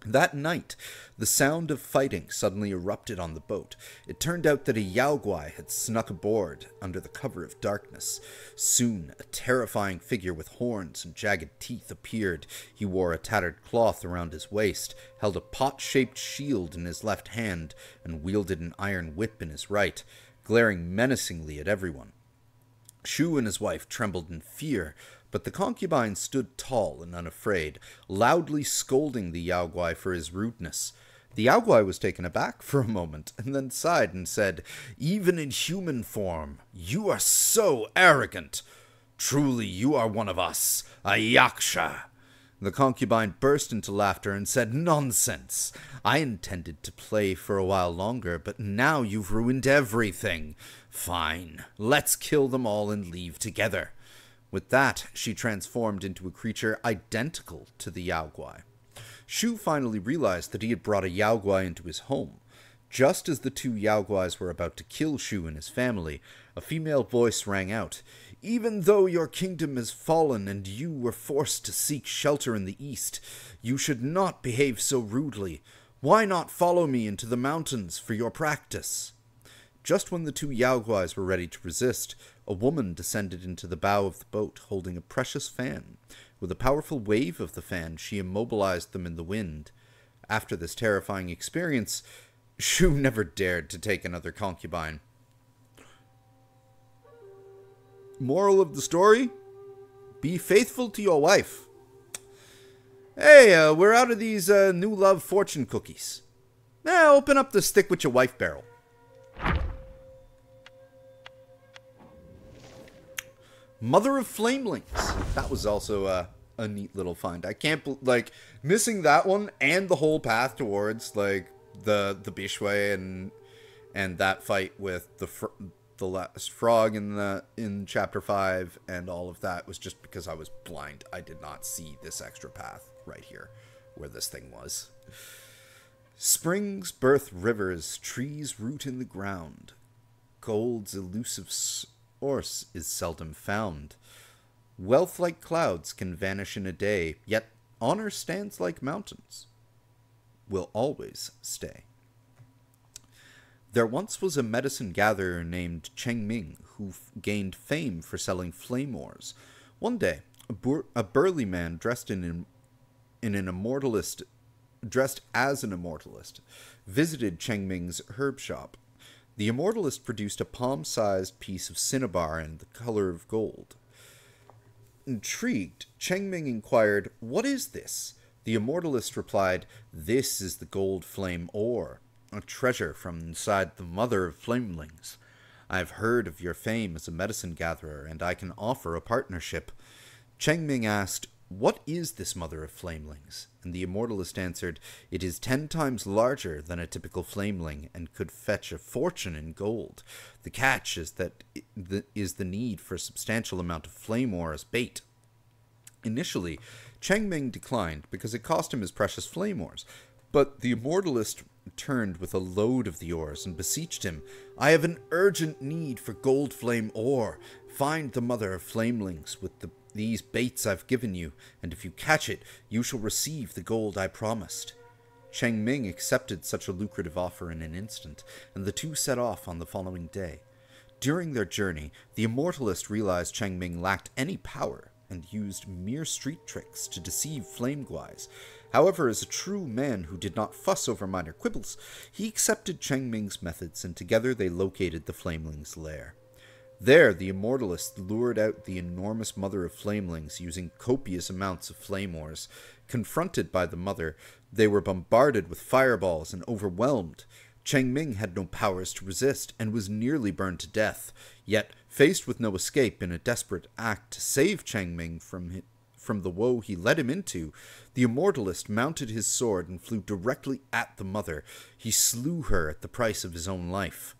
That night, the sound of fighting suddenly erupted on the boat. It turned out that a Yao Guai had snuck aboard under the cover of darkness. Soon, a terrifying figure with horns and jagged teeth appeared. He wore a tattered cloth around his waist, held a pot-shaped shield in his left hand, and wielded an iron whip in his right, glaring menacingly at everyone. Shu and his wife trembled in fear, but the concubine stood tall and unafraid, loudly scolding the Yao Guai for his rudeness. The Yao Guai was taken aback for a moment, and then sighed and said, "Even in human form, you are so arrogant. Truly, you are one of us, a yaksha." The concubine burst into laughter and said, "Nonsense! I intended to play for a while longer, but now you've ruined everything. Fine, let's kill them all and leave together." With that, she transformed into a creature identical to the Yao Guai. Shu finally realized that he had brought a Yao Guai into his home. Just as the two Yao Guais were about to kill Shu and his family, a female voice rang out, "Even though your kingdom has fallen and you were forced to seek shelter in the east, you should not behave so rudely. Why not follow me into the mountains for your practice?" Just when the two Yao Guais were ready to resist, a woman descended into the bow of the boat, holding a precious fan. With a powerful wave of the fan, she immobilized them in the wind. After this terrifying experience, Shu never dared to take another concubine. Moral of the story? Be faithful to your wife. Hey, we're out of these new love fortune cookies. Open up the stick with your wife barrel. Mother of Flamelings. That was also a neat little find. I can't, missing that one and the whole path towards, the Bishwe and that fight with the last frog in chapter 5 and all of that was just because I was blind. I did not see this extra path right here where this thing was. Springs birth rivers, trees root in the ground. Gold's elusive source is seldom found. Wealth like clouds can vanish in a day, yet honor stands like mountains. Will always stay. There once was a medicine gatherer named Cheng Ming who gained fame for selling flame ores. One day, a burly man dressed as an immortalist, visited Cheng Ming's herb shop. The immortalist produced a palm-sized piece of cinnabar in the color of gold. Intrigued, Cheng Ming inquired, "What is this?" The immortalist replied, "This is the gold flame ore, a treasure from inside the mother of flamelings. I have heard of your fame as a medicine gatherer, and I can offer a partnership." Cheng Ming asked, "What is this mother of flamelings?" And the immortalist answered, "It is 10 times larger than a typical flameling, and could fetch a fortune in gold. The catch is that is the need for a substantial amount of flame ore as bait." Initially, Cheng Ming declined because it cost him his precious flame ores, but the immortalist returned with a load of the ores and beseeched him, "I have an urgent need for gold flame ore. Find the mother of flamelings with these baits I've given you, and if you catch it, you shall receive the gold I promised." Cheng Ming accepted such a lucrative offer in an instant, and the two set off on the following day. During their journey, the immortalist realized Cheng Ming lacked any power and used mere street tricks to deceive flame guys. However, as a true man who did not fuss over minor quibbles, he accepted Cheng Ming's methods, and together they located the flameling's lair. There, the immortalist lured out the enormous mother of flamelings using copious amounts of flame ores. Confronted by the mother, they were bombarded with fireballs and overwhelmed. Cheng Ming had no powers to resist and was nearly burned to death. Yet, faced with no escape in a desperate act to save Cheng Ming from the woe he led him into, the immortalist mounted his sword and flew directly at the mother. He slew her at the price of his own life.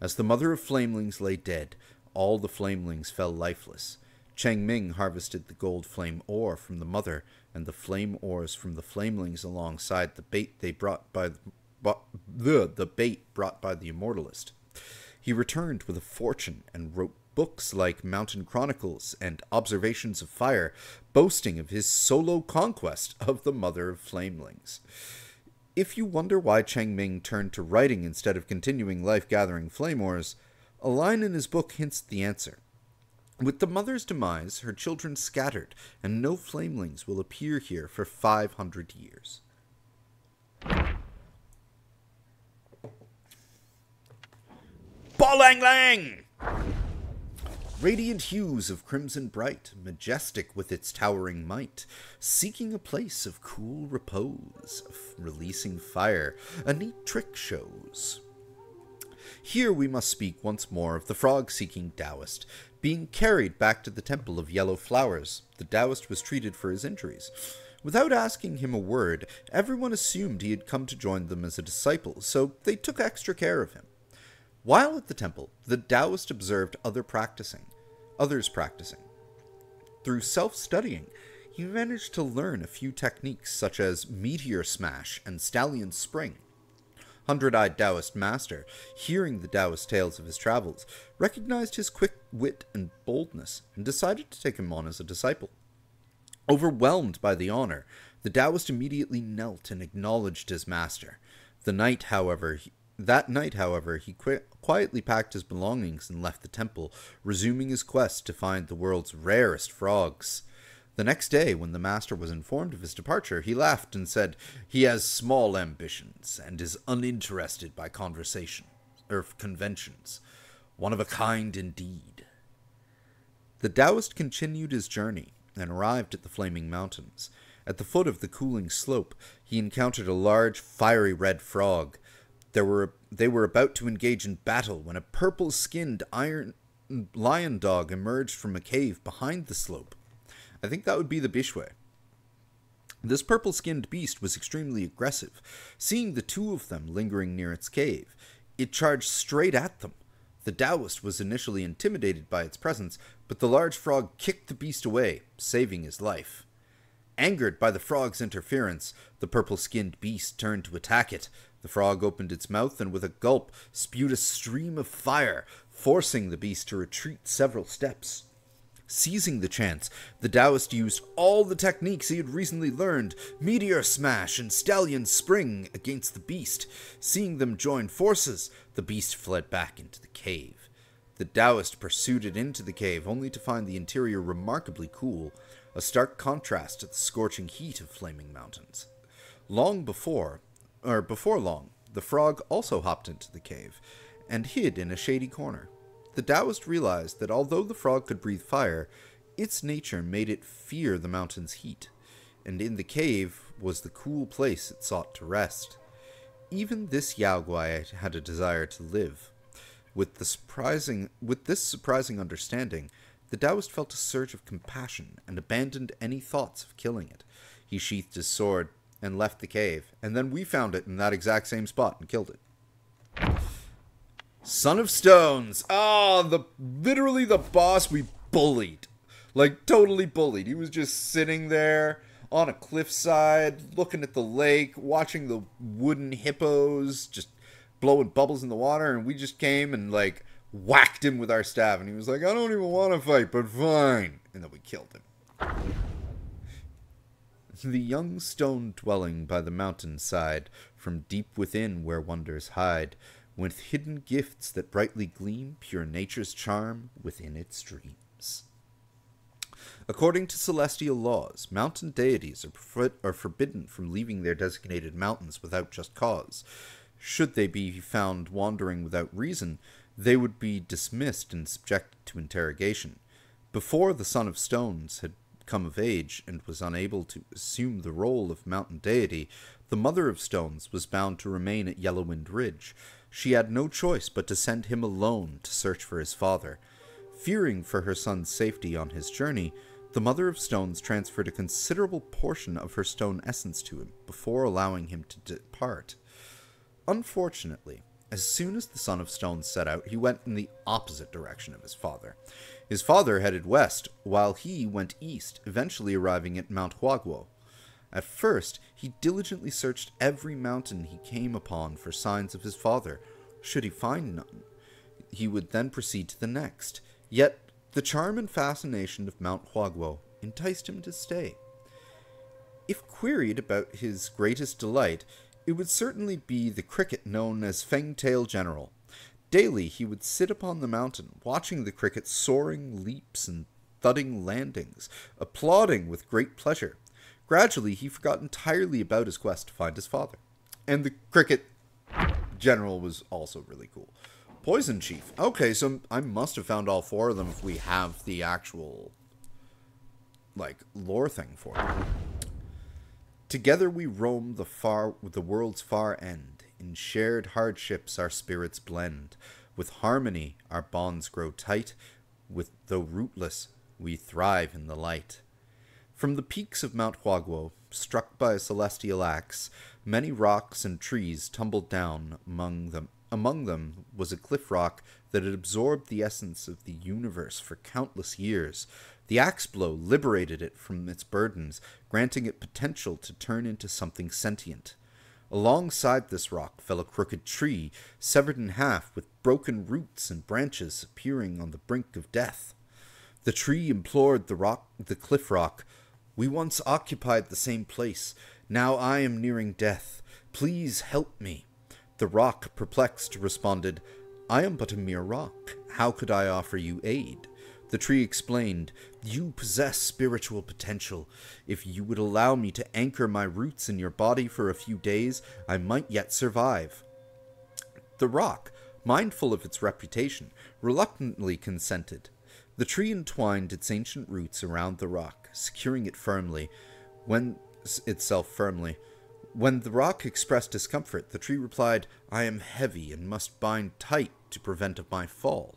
As the mother of flamelings lay dead, all the flamelings fell lifeless. Cheng Ming harvested the gold flame ore from the mother and the flame ores from the flamelings alongside the bait brought by the immortalist. He returned with a fortune and wrote books like Mountain Chronicles and Observations of Fire, boasting of his solo conquest of the mother of flamelings. If you wonder why Cheng Ming turned to writing instead of continuing life gathering flame ores, a line in his book hints the answer. With the mother's demise, her children scattered, and no flamelings will appear here for 500 years. Bolang Lang! Radiant hues of crimson bright, majestic with its towering might, seeking a place of cool repose, releasing fire, a neat trick shows. Here we must speak once more of the frog-seeking Taoist. Being carried back to the Temple of Yellow Flowers, the Taoist was treated for his injuries. Without asking him a word, everyone assumed he had come to join them as a disciple, so they took extra care of him. While at the temple, the Taoist observed others practicing. Through self-studying, he managed to learn a few techniques such as Meteor Smash and Stallion Spring. Hundred-Eyed Taoist Master, hearing the Taoist tales of his travels, recognized his quick wit and boldness, and decided to take him on as a disciple. Overwhelmed by the honor, the Taoist immediately knelt and acknowledged his master. That night, however, he quietly packed his belongings and left the temple, resuming his quest to find the world's rarest frogs. The next day, when the master was informed of his departure, he laughed and said, "He has small ambitions and is uninterested by conventions. One of a kind indeed." The Taoist continued his journey and arrived at the Flaming Mountains. At the foot of the cooling slope, he encountered a large, fiery red frog. They were about to engage in battle when a purple-skinned iron lion dog emerged from a cave behind the slope. I think that would be the Bishwe. This purple-skinned beast was extremely aggressive. Seeing the two of them lingering near its cave, it charged straight at them. The Taoist was initially intimidated by its presence, but the large frog kicked the beast away, saving his life. Angered by the frog's interference, the purple-skinned beast turned to attack it. The frog opened its mouth and with a gulp spewed a stream of fire, forcing the beast to retreat several steps. Seizing the chance, the Taoist used all the techniques he had recently learned, Meteor Smash and Stallion Spring, against the beast. Seeing them join forces, the beast fled back into the cave. The Taoist pursued it into the cave, only to find the interior remarkably cool, a stark contrast to the scorching heat of flaming mountains. Before long, the frog also hopped into the cave, and hid in a shady corner. The Taoist realized that although the frog could breathe fire, its nature made it fear the mountain's heat, and in the cave was the cool place it sought to rest. Even this Yao Guai had a desire to live. With this surprising understanding, the Taoist felt a surge of compassion and abandoned any thoughts of killing it. He sheathed his sword and left the cave, and then we found it in that exact same spot and killed it. Son of Stones! Literally the boss we bullied. Like, totally bullied. He was just sitting there on a cliffside, looking at the lake, watching the wooden hippos just blowing bubbles in the water, and we just came and, like, whacked him with our staff, and he was like, I don't even want to fight, but fine. And then we killed him. The young stone dwelling by the mountainside, from deep within where wonders hide, with hidden gifts that brightly gleam, pure nature's charm within its dreams. According to celestial laws, mountain deities are forbidden from leaving their designated mountains without just cause. Should they be found wandering without reason, they would be dismissed and subjected to interrogation. Before the Son of Stones had come of age and was unable to assume the role of mountain deity, the Mother of Stones was bound to remain at Yellowwind Ridge. She had no choice but to send him alone to search for his father. Fearing for her son's safety on his journey, the Mother of Stones transferred a considerable portion of her stone essence to him before allowing him to depart. Unfortunately, as soon as the Son of Stones set out, he went in the opposite direction of his father. His father headed west, while he went east, eventually arriving at Mount Huaguo. At first, he diligently searched every mountain he came upon for signs of his father. Should he find none, he would then proceed to the next. Yet, the charm and fascination of Mount Huaguo enticed him to stay. If queried about his greatest delight, it would certainly be the cricket known as Fengtail General. Daily, he would sit upon the mountain, watching the cricket's soaring leaps and thudding landings, applauding with great pleasure. Gradually, he forgot entirely about his quest to find his father. And the cricket general was also really cool. Poison Chief. Okay, so I must have found all four of them if we have the actual, like, lore thing for them. Together we roam the world's far end. In shared hardships our spirits blend. With harmony our bonds grow tight. Though rootless, we thrive in the light. From the peaks of Mount Huaguo, struck by a celestial axe, many rocks and trees tumbled down. Among them was a cliff rock that had absorbed the essence of the universe for countless years. The axe blow liberated it from its burdens, granting it potential to turn into something sentient. Alongside this rock fell a crooked tree, severed in half, with broken roots and branches appearing on the brink of death. The tree implored the cliff rock, "We once occupied the same place. Now I am nearing death. Please help me." The rock, perplexed, responded, "I am but a mere rock. How could I offer you aid?" The tree explained, "You possess spiritual potential. If you would allow me to anchor my roots in your body for a few days, I might yet survive." The rock, mindful of its reputation, reluctantly consented. The tree entwined its ancient roots around the rock, securing it firmly. When itself firmly. When the rock expressed discomfort, the tree replied, "I am heavy and must bind tight to prevent of my fall."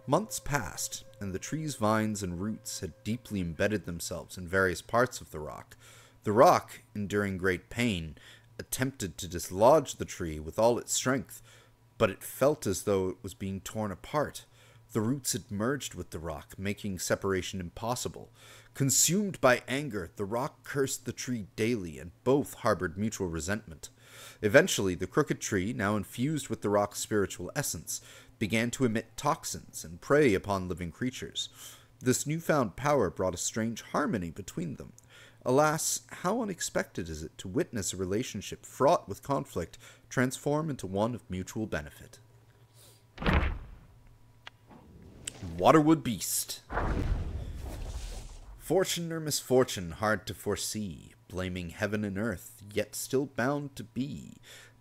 Months passed, and the tree's vines and roots had deeply embedded themselves in various parts of the rock. The rock, enduring great pain, attempted to dislodge the tree with all its strength, but it felt as though it was being torn apart. The roots had merged with the rock, making separation impossible. Consumed by anger, the rock cursed the tree daily, and both harbored mutual resentment. Eventually, the crooked tree, now infused with the rock's spiritual essence, began to emit toxins and prey upon living creatures. This newfound power brought a strange harmony between them. Alas, how unexpected is it to witness a relationship fraught with conflict transform into one of mutual benefit. Waterwood Beast. Fortune or misfortune hard to foresee, blaming heaven and earth, yet still bound to be.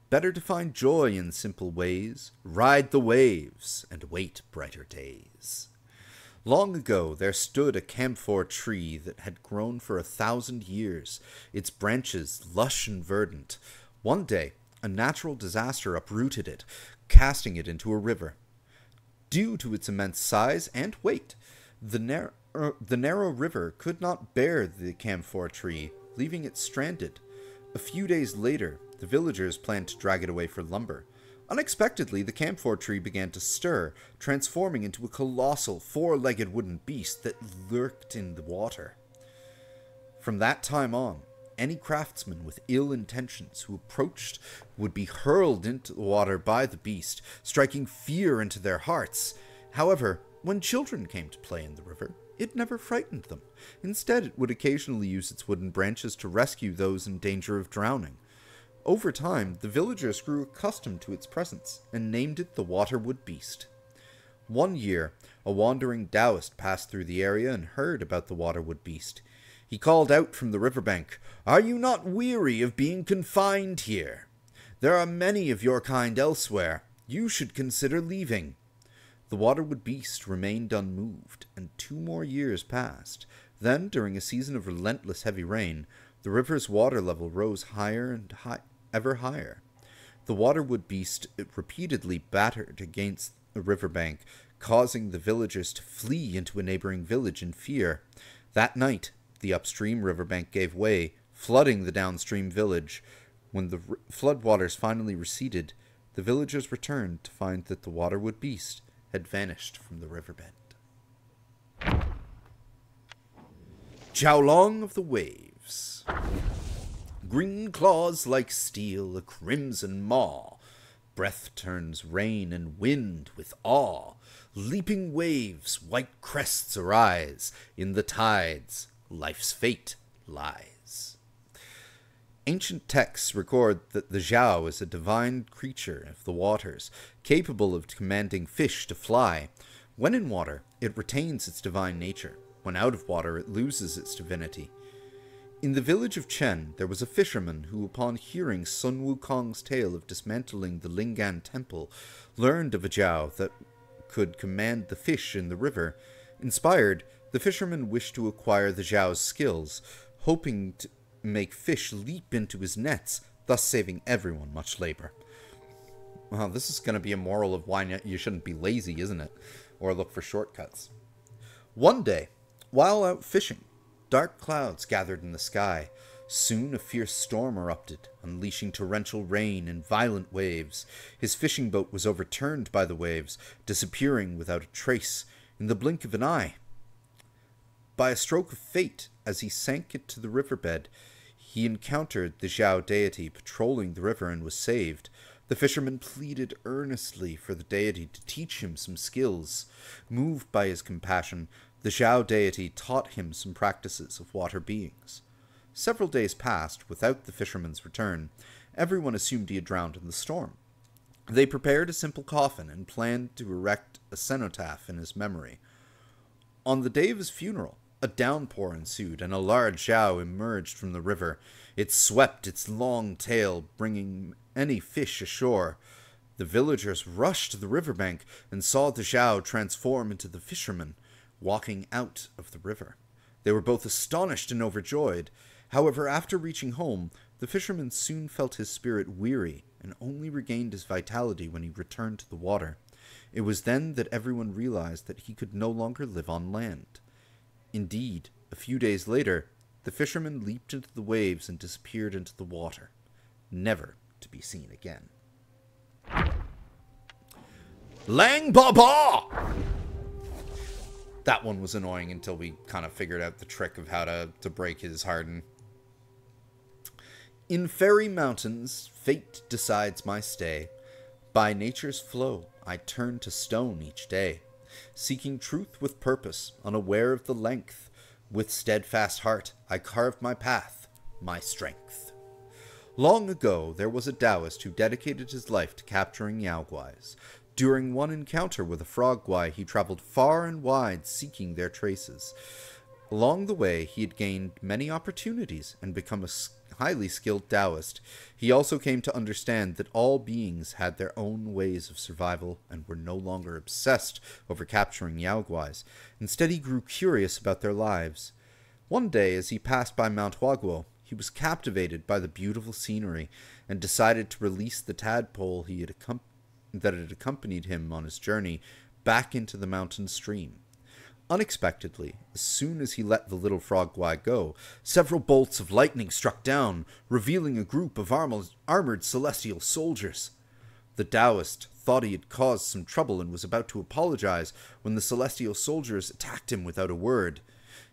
Better to find joy in simple ways, ride the waves, and wait brighter days. Long ago there stood a camphor tree that had grown for 1,000 years, its branches lush and verdant. One day, a natural disaster uprooted it, casting it into a river. Due to its immense size and weight, the narrow river could not bear the camphor tree, leaving it stranded. A few days later, the villagers planned to drag it away for lumber. Unexpectedly, the camphor tree began to stir, transforming into a colossal, four-legged wooden beast that lurked in the water. From that time on, any craftsman with ill intentions who approached would be hurled into the water by the beast, striking fear into their hearts. However, when children came to play in the river, it never frightened them. Instead, it would occasionally use its wooden branches to rescue those in danger of drowning. Over time, the villagers grew accustomed to its presence and named it the Waterwood Beast. One year, a wandering Taoist passed through the area and heard about the Waterwood Beast. He called out from the riverbank, "Are you not weary of being confined here? There are many of your kind elsewhere. You should consider leaving." The Waterwood Beast remained unmoved, and 2 more years passed. Then, during a season of relentless heavy rain, the river's water level rose higher and ever higher. The Waterwood Beast repeatedly battered against the riverbank, causing the villagers to flee into a neighboring village in fear. That night, the upstream riverbank gave way, flooding the downstream village. When the floodwaters finally receded, the villagers returned to find that the Waterwood Beast had vanished from the riverbed. Jiaolong of the Waves. Green claws like steel, a crimson maw. Breath turns rain and wind with awe. Leaping waves, white crests arise. In the tides, life's fate lies. Ancient texts record that the Zhao is a divine creature of the waters, capable of commanding fish to fly. When in water, it retains its divine nature. When out of water, it loses its divinity. In the village of Chen, there was a fisherman who, upon hearing Sun Wukong's tale of dismantling the Lingan temple, learned of a Zhao that could command the fish in the river. Inspired, the fisherman wished to acquire the Zhao's skills, hoping to make fish leap into his nets, thus saving everyone much labor. Well, this is going to be a moral of why you shouldn't be lazy, isn't it? Or look for shortcuts. One day, while out fishing, dark clouds gathered in the sky. Soon a fierce storm erupted, unleashing torrential rain and violent waves. His fishing boat was overturned by the waves, disappearing without a trace in the blink of an eye. By a stroke of fate, as he sank into the riverbed, he encountered the Zhao deity patrolling the river and was saved. The fisherman pleaded earnestly for the deity to teach him some skills. Moved by his compassion, the Zhao deity taught him some practices of water beings. Several days passed without the fisherman's return. Everyone assumed he had drowned in the storm. They prepared a simple coffin and planned to erect a cenotaph in his memory. On the day of his funeral, a downpour ensued, and a large Zhao emerged from the river. It swept its long tail, bringing any fish ashore. The villagers rushed to the riverbank and saw the Zhao transform into the fisherman, walking out of the river. They were both astonished and overjoyed. However, after reaching home, the fisherman soon felt his spirit weary and only regained his vitality when he returned to the water. It was then that everyone realized that he could no longer live on land. Indeed, a few days later, the fisherman leaped into the waves and disappeared into the water, never to be seen again. Lang Baba! That one was annoying until we kind of figured out the trick of how to break his harden. In fairy mountains, fate decides my stay. By nature's flow, I turn to stone each day, seeking truth with purpose, unaware of the length. With steadfast heart, I carved my path, my strength. Long ago, there was a Taoist who dedicated his life to capturing Yaoguais. During one encounter with a frog guai, he traveled far and wide seeking their traces. Along the way, he had gained many opportunities and become a highly skilled Taoist. He also came to understand that all beings had their own ways of survival and were no longer obsessed over capturing Yaoguais. Instead, he grew curious about their lives. One day, as he passed by Mount Huaguo, he was captivated by the beautiful scenery and decided to release the tadpole that had accompanied him on his journey back into the mountain stream. Unexpectedly, as soon as he let the little frog guai go, several bolts of lightning struck down, revealing a group of armored celestial soldiers. The Taoist thought he had caused some trouble and was about to apologize when the celestial soldiers attacked him without a word.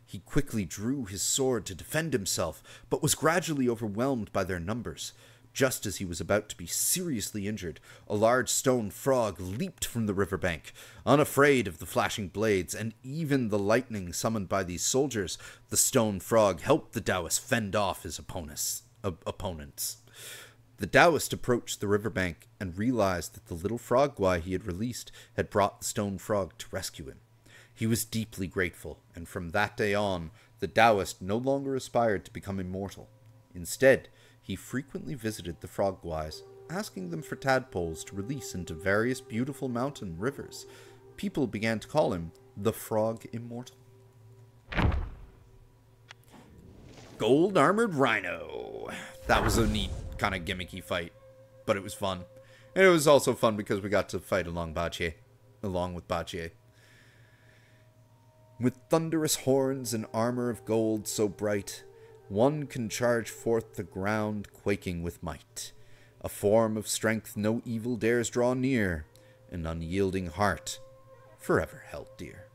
He quickly drew his sword to defend himself, but was gradually overwhelmed by their numbers. Just as he was about to be seriously injured, a large stone frog leaped from the riverbank. Unafraid of the flashing blades and even the lightning summoned by these soldiers, the stone frog helped the Taoist fend off his opponents. The Taoist approached the riverbank and realized that the little frog guai he had released had brought the stone frog to rescue him. He was deeply grateful, and from that day on, the Taoist no longer aspired to become immortal. Instead, he frequently visited the frog guais, asking them for tadpoles to release into various beautiful mountain rivers. People began to call him the Frog Immortal. Gold Armored Rhino. That was a neat, kind of gimmicky fight, but it was fun. And it was also fun because we got to fight along with Bachier. With thunderous horns and armor of gold so bright, one can charge forth the ground, quaking with might. A form of strength no evil dares draw near, an unyielding heart, forever held dear.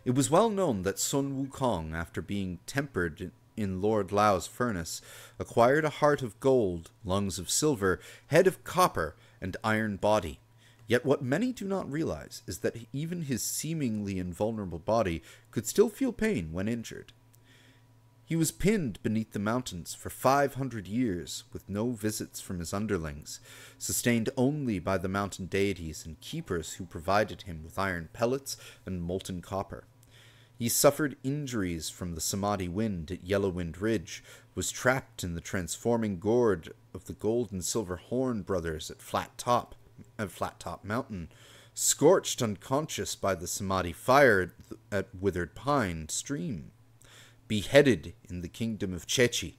It was well known that Sun Wukong, after being tempered in Lord Lao's furnace, acquired a heart of gold, lungs of silver, head of copper, and iron body. Yet what many do not realize is that even his seemingly invulnerable body could still feel pain when injured. He was pinned beneath the mountains for 500 years, with no visits from his underlings, sustained only by the mountain deities and keepers who provided him with iron pellets and molten copper. He suffered injuries from the Samadhi wind at Yellowwind Ridge, was trapped in the transforming gourd of the gold and silver Horn brothers at Flat Top Mountain, scorched unconscious by the Samadhi fire at Withered Pine Stream, beheaded in the kingdom of Chechi,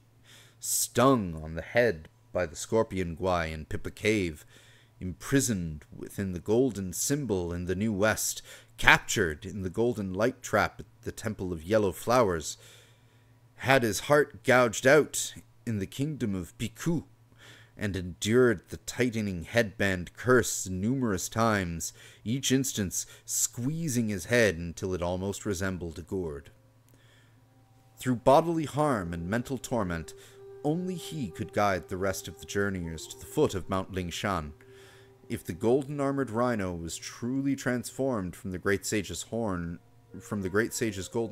stung on the head by the scorpion guai in Pippa Cave, imprisoned within the golden symbol in the New West, captured in the golden light trap at the Temple of Yellow Flowers, had his heart gouged out in the kingdom of Piku, and endured the tightening headband curse numerous times, each instance squeezing his head until it almost resembled a gourd. Through bodily harm and mental torment, only he could guide the rest of the journeyers to the foot of Mount Lingshan. If the golden armored rhino was truly transformed from the great sage's golden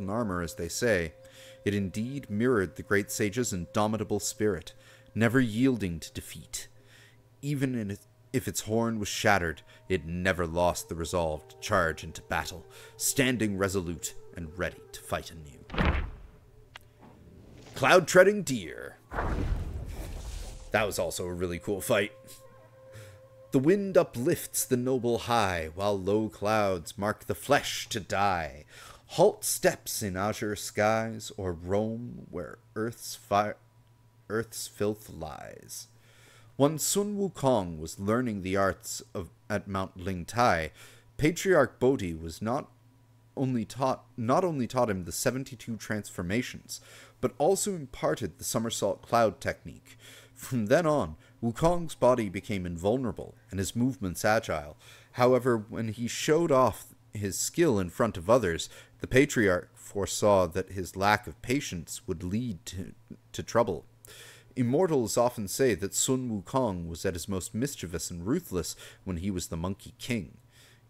armor, as they say, it indeed mirrored the great sage's indomitable spirit, never yielding to defeat. Even if its horn was shattered, it never lost the resolve to charge into battle, standing resolute and ready to fight anew. Cloud-treading deer. That was also a really cool fight. The wind uplifts the noble high, while low clouds mark the flesh to die. Halt steps in azure skies, or roam where earth's filth lies. When Sun Wukong was learning the arts at Mount Lingtai, Patriarch Bodhi was not only taught him the 72 transformations, but also imparted the somersault cloud technique. From then on, Wukong's body became invulnerable and his movements agile. However, when he showed off his skill in front of others, the Patriarch foresaw that his lack of patience would lead to trouble. Immortals often say that Sun Wukong was at his most mischievous and ruthless when he was the Monkey King.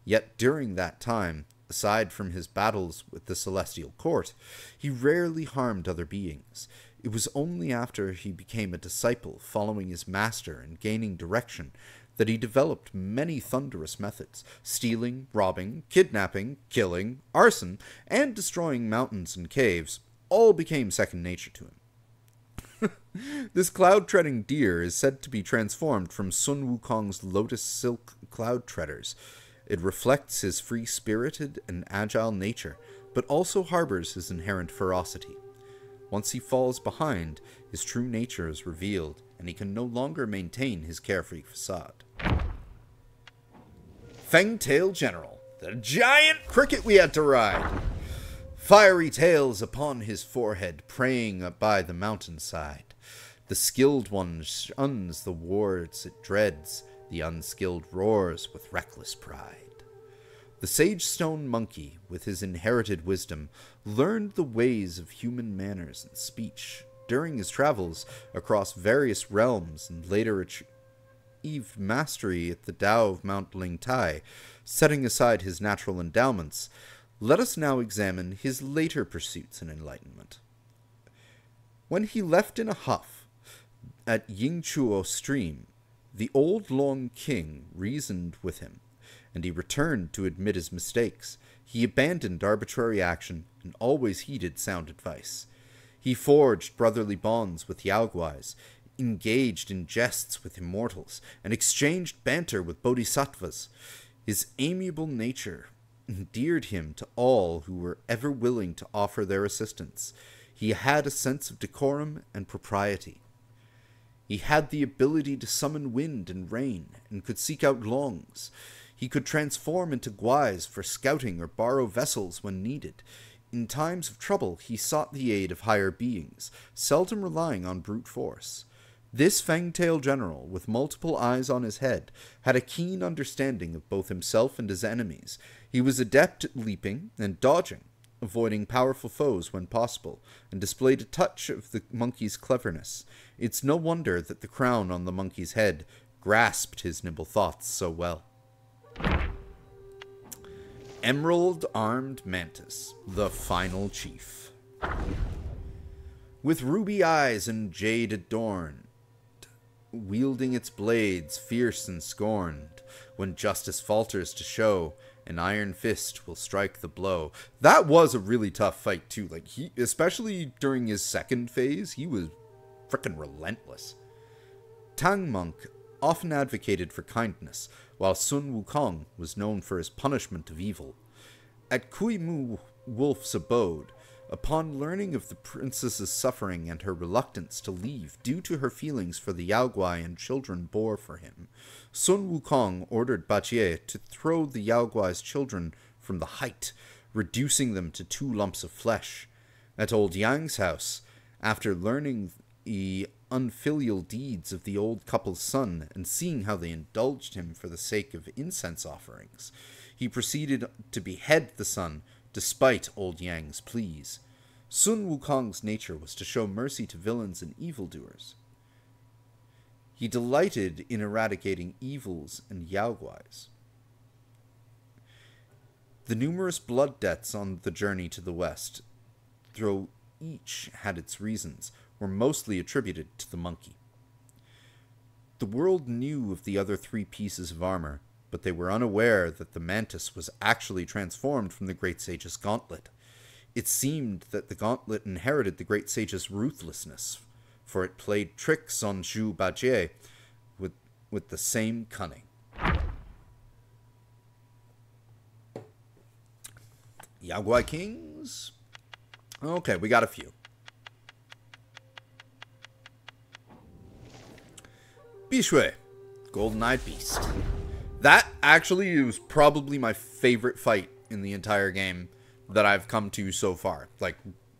Yet during that time, aside from his battles with the Celestial Court, he rarely harmed other beings. It was only after he became a disciple, following his master and gaining direction, that he developed many thunderous methods: stealing, robbing, kidnapping, killing, arson, and destroying mountains and caves. All became second nature to him. This cloud-treading deer is said to be transformed from Sun Wukong's lotus silk cloud treaders. It reflects his free-spirited and agile nature, but also harbors his inherent ferocity. Once he falls behind, his true nature is revealed, and he can no longer maintain his carefree facade. Fangtail General, the giant cricket we had to ride. Fiery tails upon his forehead, preying by the mountainside. The skilled one shuns the wards it dreads, the unskilled roars with reckless pride. The sage stone monkey, with his inherited wisdom, learned the ways of human manners and speech during his travels across various realms, and later achieved mastery at the Tao of Mount Lingtai. Setting aside his natural endowments, let us now examine his later pursuits in enlightenment. When he left in a huff at Yingchuo Stream, the old Long King reasoned with him, and he returned to admit his mistakes. He abandoned arbitrary action and always heeded sound advice. He forged brotherly bonds with Yaoguais, engaged in jests with immortals, and exchanged banter with bodhisattvas. His amiable nature endeared him to all who were ever willing to offer their assistance. He had a sense of decorum and propriety. He had the ability to summon wind and rain, and could seek out longs. He could transform into guais for scouting or borrow vessels when needed. In times of trouble, he sought the aid of higher beings, seldom relying on brute force. This Fangtail General, with multiple eyes on his head, had a keen understanding of both himself and his enemies. He was adept at leaping and dodging, avoiding powerful foes when possible, and displayed a touch of the monkey's cleverness. It's no wonder that the crown on the monkey's head grasped his nimble thoughts so well. Emerald-Armed Mantis, the final chief. With ruby eyes and jade adorned, wielding its blades fierce and scorned, when justice falters to show, an iron fist will strike the blow. That was a really tough fight too. Like, he, especially during his second phase, he was frickin' relentless. Tang Monk often advocated for kindness, while Sun Wukong was known for his punishment of evil. At Kui Mu Wolf's abode, upon learning of the princess's suffering and her reluctance to leave due to her feelings for the Yaoguai and children bore for him, Sun Wukong ordered Bajie to throw the Yaoguai's children from the height, reducing them to 2 lumps of flesh. At old Yang's house, after learning the unfilial deeds of the old couple's son and seeing how they indulged him for the sake of incense offerings, he proceeded to behead the son despite old Yang's pleas. Sun Wukong's nature was to show mercy to villains and evildoers. He delighted in eradicating evils and Yaoguais. The numerous blood debts on the journey to the west, though each had its reasons, were mostly attributed to the monkey. The world knew of the other 3 pieces of armor, but they were unaware that the mantis was actually transformed from the Great Sage's gauntlet. It seemed that the gauntlet inherited the Great Sage's ruthlessness, for it played tricks on Zhu Bajie with the same cunning. Yaguai Kings. Okay, we got a few. Bishui, Golden-Eyed Beast. That actually was probably my favorite fight in the entire game that I've come to so far. Like,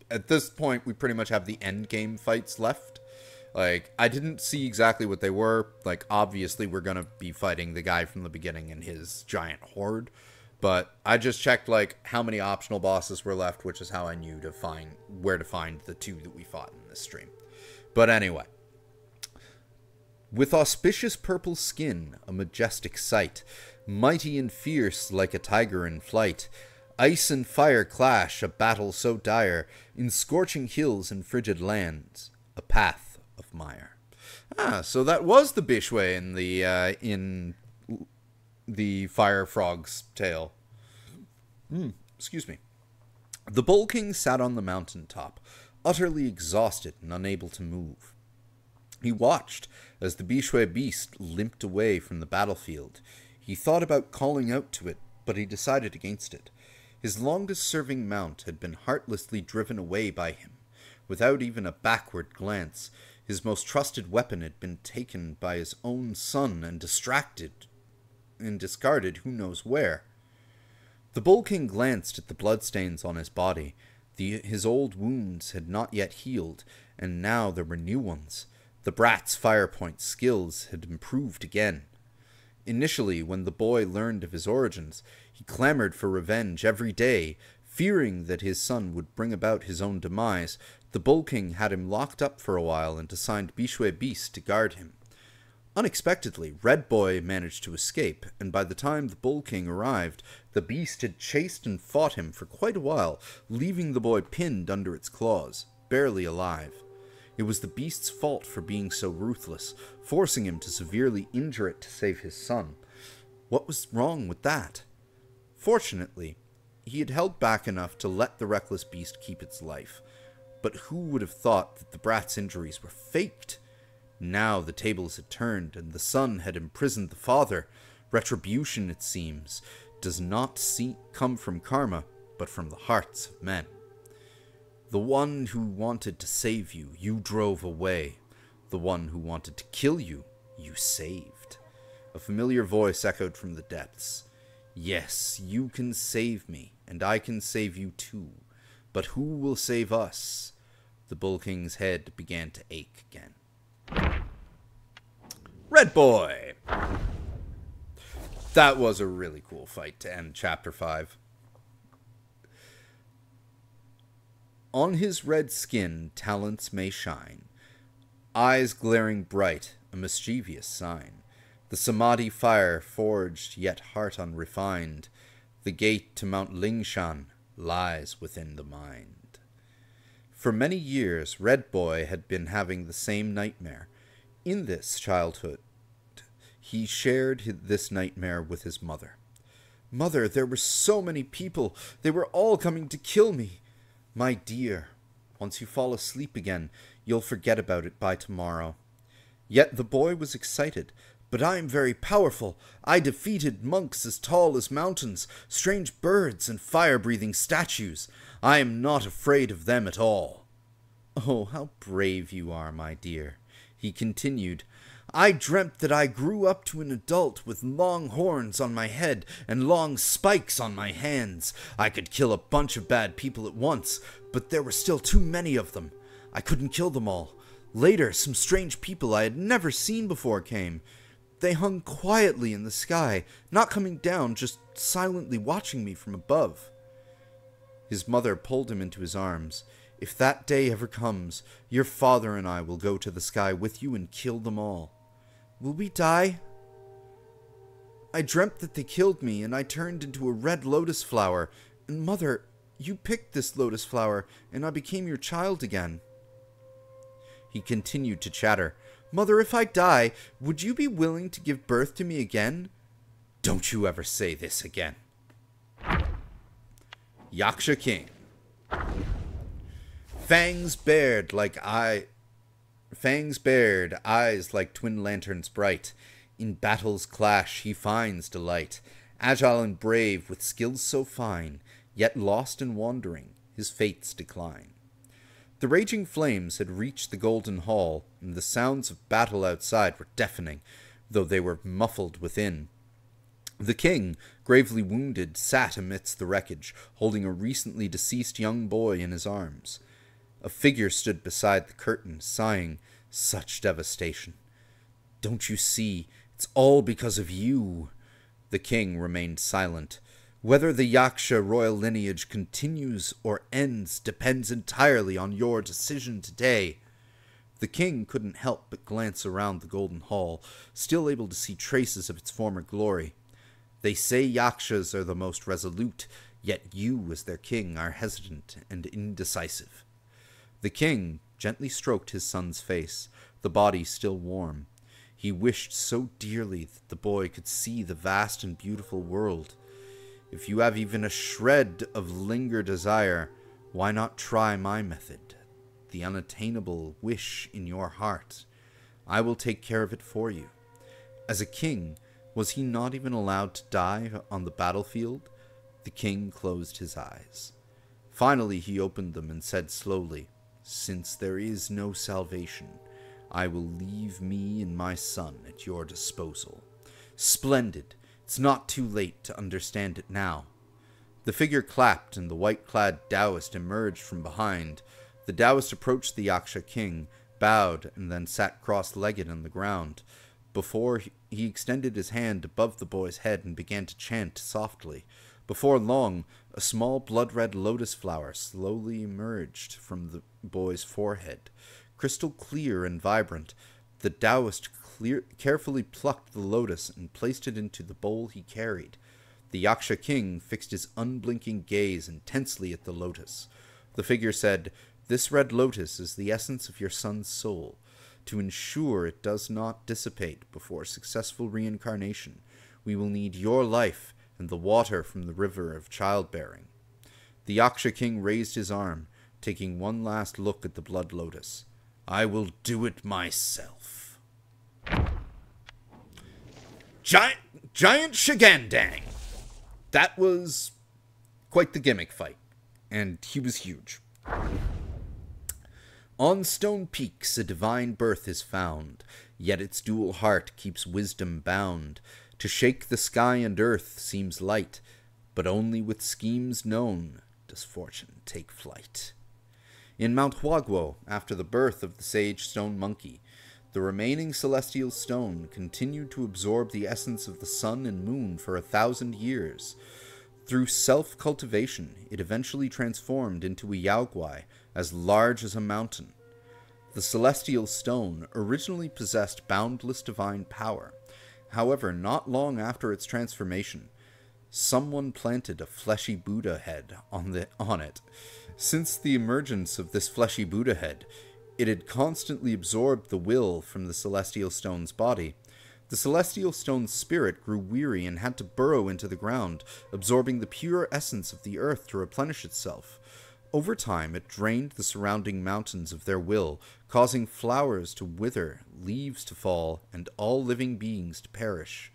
at this point, we pretty much have the end game fights left. Like, I didn't see exactly what they were. Like, obviously, we're gonna be fighting the guy from the beginning and his giant horde. But I just checked, like, how many optional bosses were left, which is how I knew to find where to find the two that we fought in this stream. But anyway. With auspicious purple skin, a majestic sight, mighty and fierce like a tiger in flight, ice and fire clash, a battle so dire, in scorching hills and frigid lands, a path of mire. Ah, so that was the Bishui in the Fire Frog's tale. Excuse me. The Bull King sat on the mountain top, utterly exhausted and unable to move. He watched as the Bishui beast limped away from the battlefield. He thought about calling out to it, but he decided against it. His longest-serving mount had been heartlessly driven away by him. Without even a backward glance, his most trusted weapon had been taken by his own son and discarded who knows where. The Bull King glanced at the bloodstains on his body. His old wounds had not yet healed, and now there were new ones. The brat's firepoint skills had improved again. Initially, when the boy learned of his origins, he clamored for revenge every day. Fearing that his son would bring about his own demise, the Bull King had him locked up for a while and assigned Bishui Beast to guard him. Unexpectedly, Red Boy managed to escape, and by the time the Bull King arrived, the beast had chased and fought him for quite a while, leaving the boy pinned under its claws, barely alive. It was the beast's fault for being so ruthless, forcing him to severely injure it to save his son. What was wrong with that? Fortunately, he had held back enough to let the reckless beast keep its life. But who would have thought that the brat's injuries were faked? Now the tables had turned, and the son had imprisoned the father. Retribution, it seems, does not come from karma, but from the hearts of men. The one who wanted to save you, you drove away. The one who wanted to kill you, you saved. A familiar voice echoed from the depths. Yes, you can save me, and I can save you too. But who will save us? The Bull King's head began to ache again. Red Boy! That was a really cool fight to end Chapter 5. On his red skin, talents may shine, eyes glaring bright, a mischievous sign. The Samadhi fire forged, yet heart unrefined. The gate to Mount Lingshan lies within the mind. For many years, Red Boy had been having the same nightmare. In this childhood, he shared this nightmare with his mother. Mother, there were so many people. They were all coming to kill me. My dear, once you fall asleep again, you'll forget about it by tomorrow. Yet the boy was excited. But I am very powerful. I defeated monks as tall as mountains, strange birds and fire-breathing statues. I am not afraid of them at all. Oh, how brave you are, my dear, he continued. I dreamt that I grew up to an adult with long horns on my head and long spikes on my hands. I could kill a bunch of bad people at once, but there were still too many of them. I couldn't kill them all. Later, some strange people I had never seen before came. They hung quietly in the sky, not coming down, just silently watching me from above. His mother pulled him into his arms. If that day ever comes, your father and I will go to the sky with you and kill them all. Will we die? I dreamt that they killed me, and I turned into a red lotus flower. And Mother, you picked this lotus flower, and I became your child again. He continued to chatter. Mother, if I die, would you be willing to give birth to me again? Don't you ever say this again. Yaksha King. Fangs bared, eyes like twin lanterns bright. In battle's clash he finds delight. Agile and brave, with skills so fine, yet lost in wandering, his fates decline. The raging flames had reached the Golden Hall, and the sounds of battle outside were deafening, though they were muffled within. The king, gravely wounded, sat amidst the wreckage, holding a recently deceased young boy in his arms. A figure stood beside the curtain, sighing, "Such devastation. Don't you see? It's all because of you." The king remained silent. "Whether the Yaksha royal lineage continues or ends depends entirely on your decision today." The king couldn't help but glance around the Golden Hall, still able to see traces of its former glory. "They say Yakshas are the most resolute, yet you, as their king, are hesitant and indecisive." The king gently stroked his son's face, the body still warm. He wished so dearly that the boy could see the vast and beautiful world. "If you have even a shred of lingering desire, why not try my method? The unattainable wish in your heart. I will take care of it for you." As a king, was he not even allowed to die on the battlefield? The king closed his eyes. Finally he opened them and said slowly, "Since there is no salvation, I will leave me and my son at your disposal." "Splendid! It's not too late to understand it now." The figure clapped, and the white-clad Taoist emerged from behind. The Taoist approached the Yaksha king, bowed, and then sat cross-legged on the ground. Before he extended his hand above the boy's head and began to chant softly. Before long, a small blood-red lotus flower slowly emerged from the boy's forehead. Crystal clear and vibrant, the Taoist carefully plucked the lotus and placed it into the bowl he carried. The Yaksha king fixed his unblinking gaze intensely at the lotus. The figure said, "This red lotus is the essence of your son's soul. To ensure it does not dissipate before successful reincarnation, we will need your life and the water from the river of childbearing." The Yaksha king raised his arm, taking one last look at the blood lotus. "I will do it myself." Giant Shigandang! That was quite the gimmick fight, and he was huge. "On stone peaks a divine birth is found, yet its dual heart keeps wisdom bound. To shake the sky and earth seems light, but only with schemes known does fortune take flight." In Mount Huaguo, after the birth of the sage stone monkey, the remaining celestial stone continued to absorb the essence of the sun and moon for 1,000 years. Through self-cultivation, it eventually transformed into a yaoguai as large as a mountain. The celestial stone originally possessed boundless divine power. However, not long after its transformation, someone planted a fleshy Buddha head on it. Since the emergence of this fleshy Buddha head, it had constantly absorbed the will from the celestial stone's body. The celestial stone's spirit grew weary and had to burrow into the ground, absorbing the pure essence of the earth to replenish itself. Over time, it drained the surrounding mountains of their will, causing flowers to wither, leaves to fall, and all living beings to perish.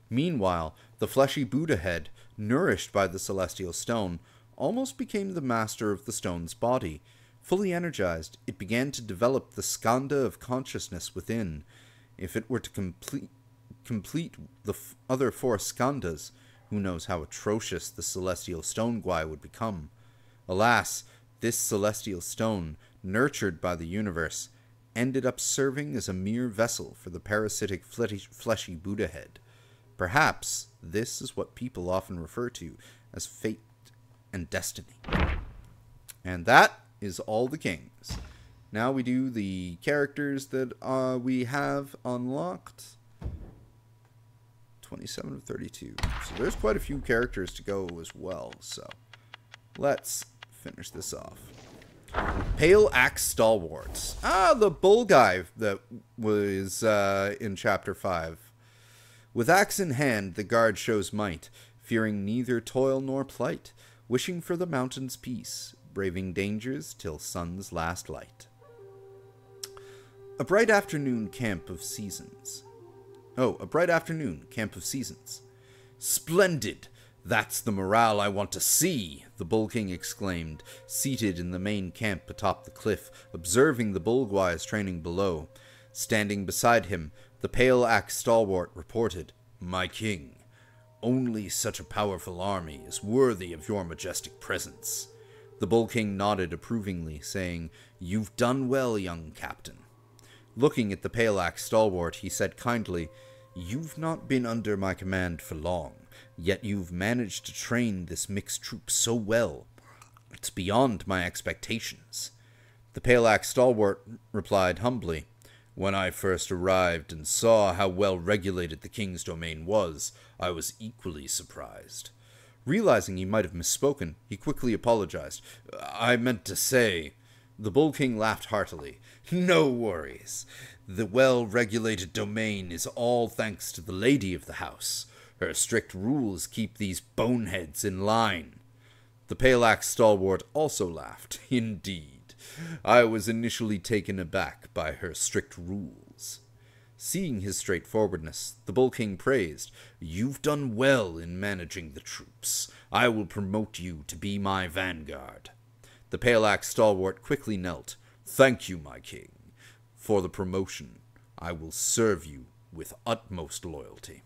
Meanwhile, the fleshy Buddha head, nourished by the celestial stone, almost became the master of the stone's body. Fully energized, it began to develop the skanda of consciousness within. If it were to complete the other 4 skandhas, who knows how atrocious the celestial stone guai would become. Alas, this celestial stone, nurtured by the universe, ended up serving as a mere vessel for the parasitic fleshy Buddha head. Perhaps this is what people often refer to as fate and destiny. And that is all the kings. Now we do the characters that we have unlocked. 27 of 32. So there's quite a few characters to go as well. So let's finish this off. Pale Axe Stalwarts. The bull guy that was in Chapter 5. With axe in hand, the guard shows might, fearing neither toil nor plight, wishing for the mountain's peace, braving dangers till sun's last light. A bright afternoon camp of seasons. A bright afternoon camp of seasons. Splendid! "That's the morale I want to see," the Bull King exclaimed, seated in the main camp atop the cliff, observing the Bulgwais training below. Standing beside him, the pale-axe stalwart reported, "My king, only such a powerful army is worthy of your majestic presence." The Bull King nodded approvingly, saying, "You've done well, young captain." Looking at the pale-axe stalwart, he said kindly, "You've not been under my command for long, yet you've managed to train this mixed troop so well. It's beyond my expectations." The pale-axe stalwart replied humbly, "When I first arrived and saw how well regulated the king's domain was, I was equally surprised." Realizing he might have misspoken, he quickly apologized. "I meant to say—" The Bull King laughed heartily. "No worries. The well-regulated domain is all thanks to the lady of the house. Her strict rules keep these boneheads in line." The pale-axe stalwart also laughed. "Indeed. I was initially taken aback by her strict rules." Seeing his straightforwardness, the Bull King praised, "You've done well in managing the troops. I will promote you to be my vanguard." The pale-axe stalwart quickly knelt. "Thank you, my king, for the promotion. I will serve you with utmost loyalty."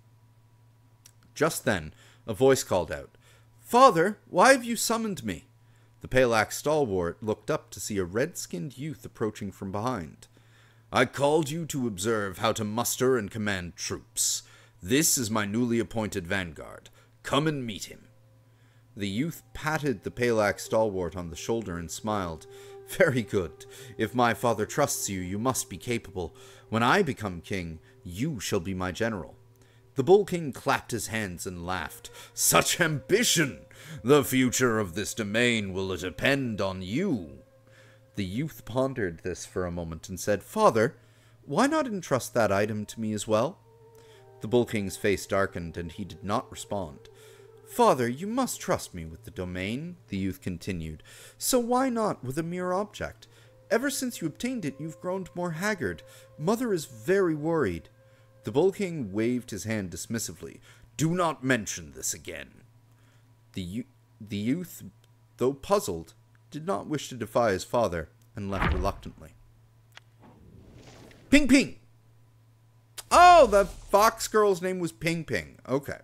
Just then, a voice called out, "Father, why have you summoned me?" The pale-axe stalwart looked up to see a red-skinned youth approaching from behind. "I called you to observe how to muster and command troops. This is my newly appointed vanguard. Come and meet him." The youth patted the pale-axe stalwart on the shoulder and smiled. "Very good. If my father trusts you, you must be capable. When I become king, you shall be my general." The Bull King clapped his hands and laughed. "Such ambition! The future of this domain will depend on you." The youth pondered this for a moment and said, "Father, why not entrust that item to me as well?" The Bull King's face darkened, and he did not respond. "Father, you must trust me with the domain," the youth continued. "So why not with a mere object? Ever since you obtained it, you've grown more haggard. Mother is very worried." The Bull King waved his hand dismissively. "Do not mention this again." The youth, though puzzled, did not wish to defy his father, and left reluctantly. Ping Ping! Oh, the fox girl's name was Ping Ping. Okay.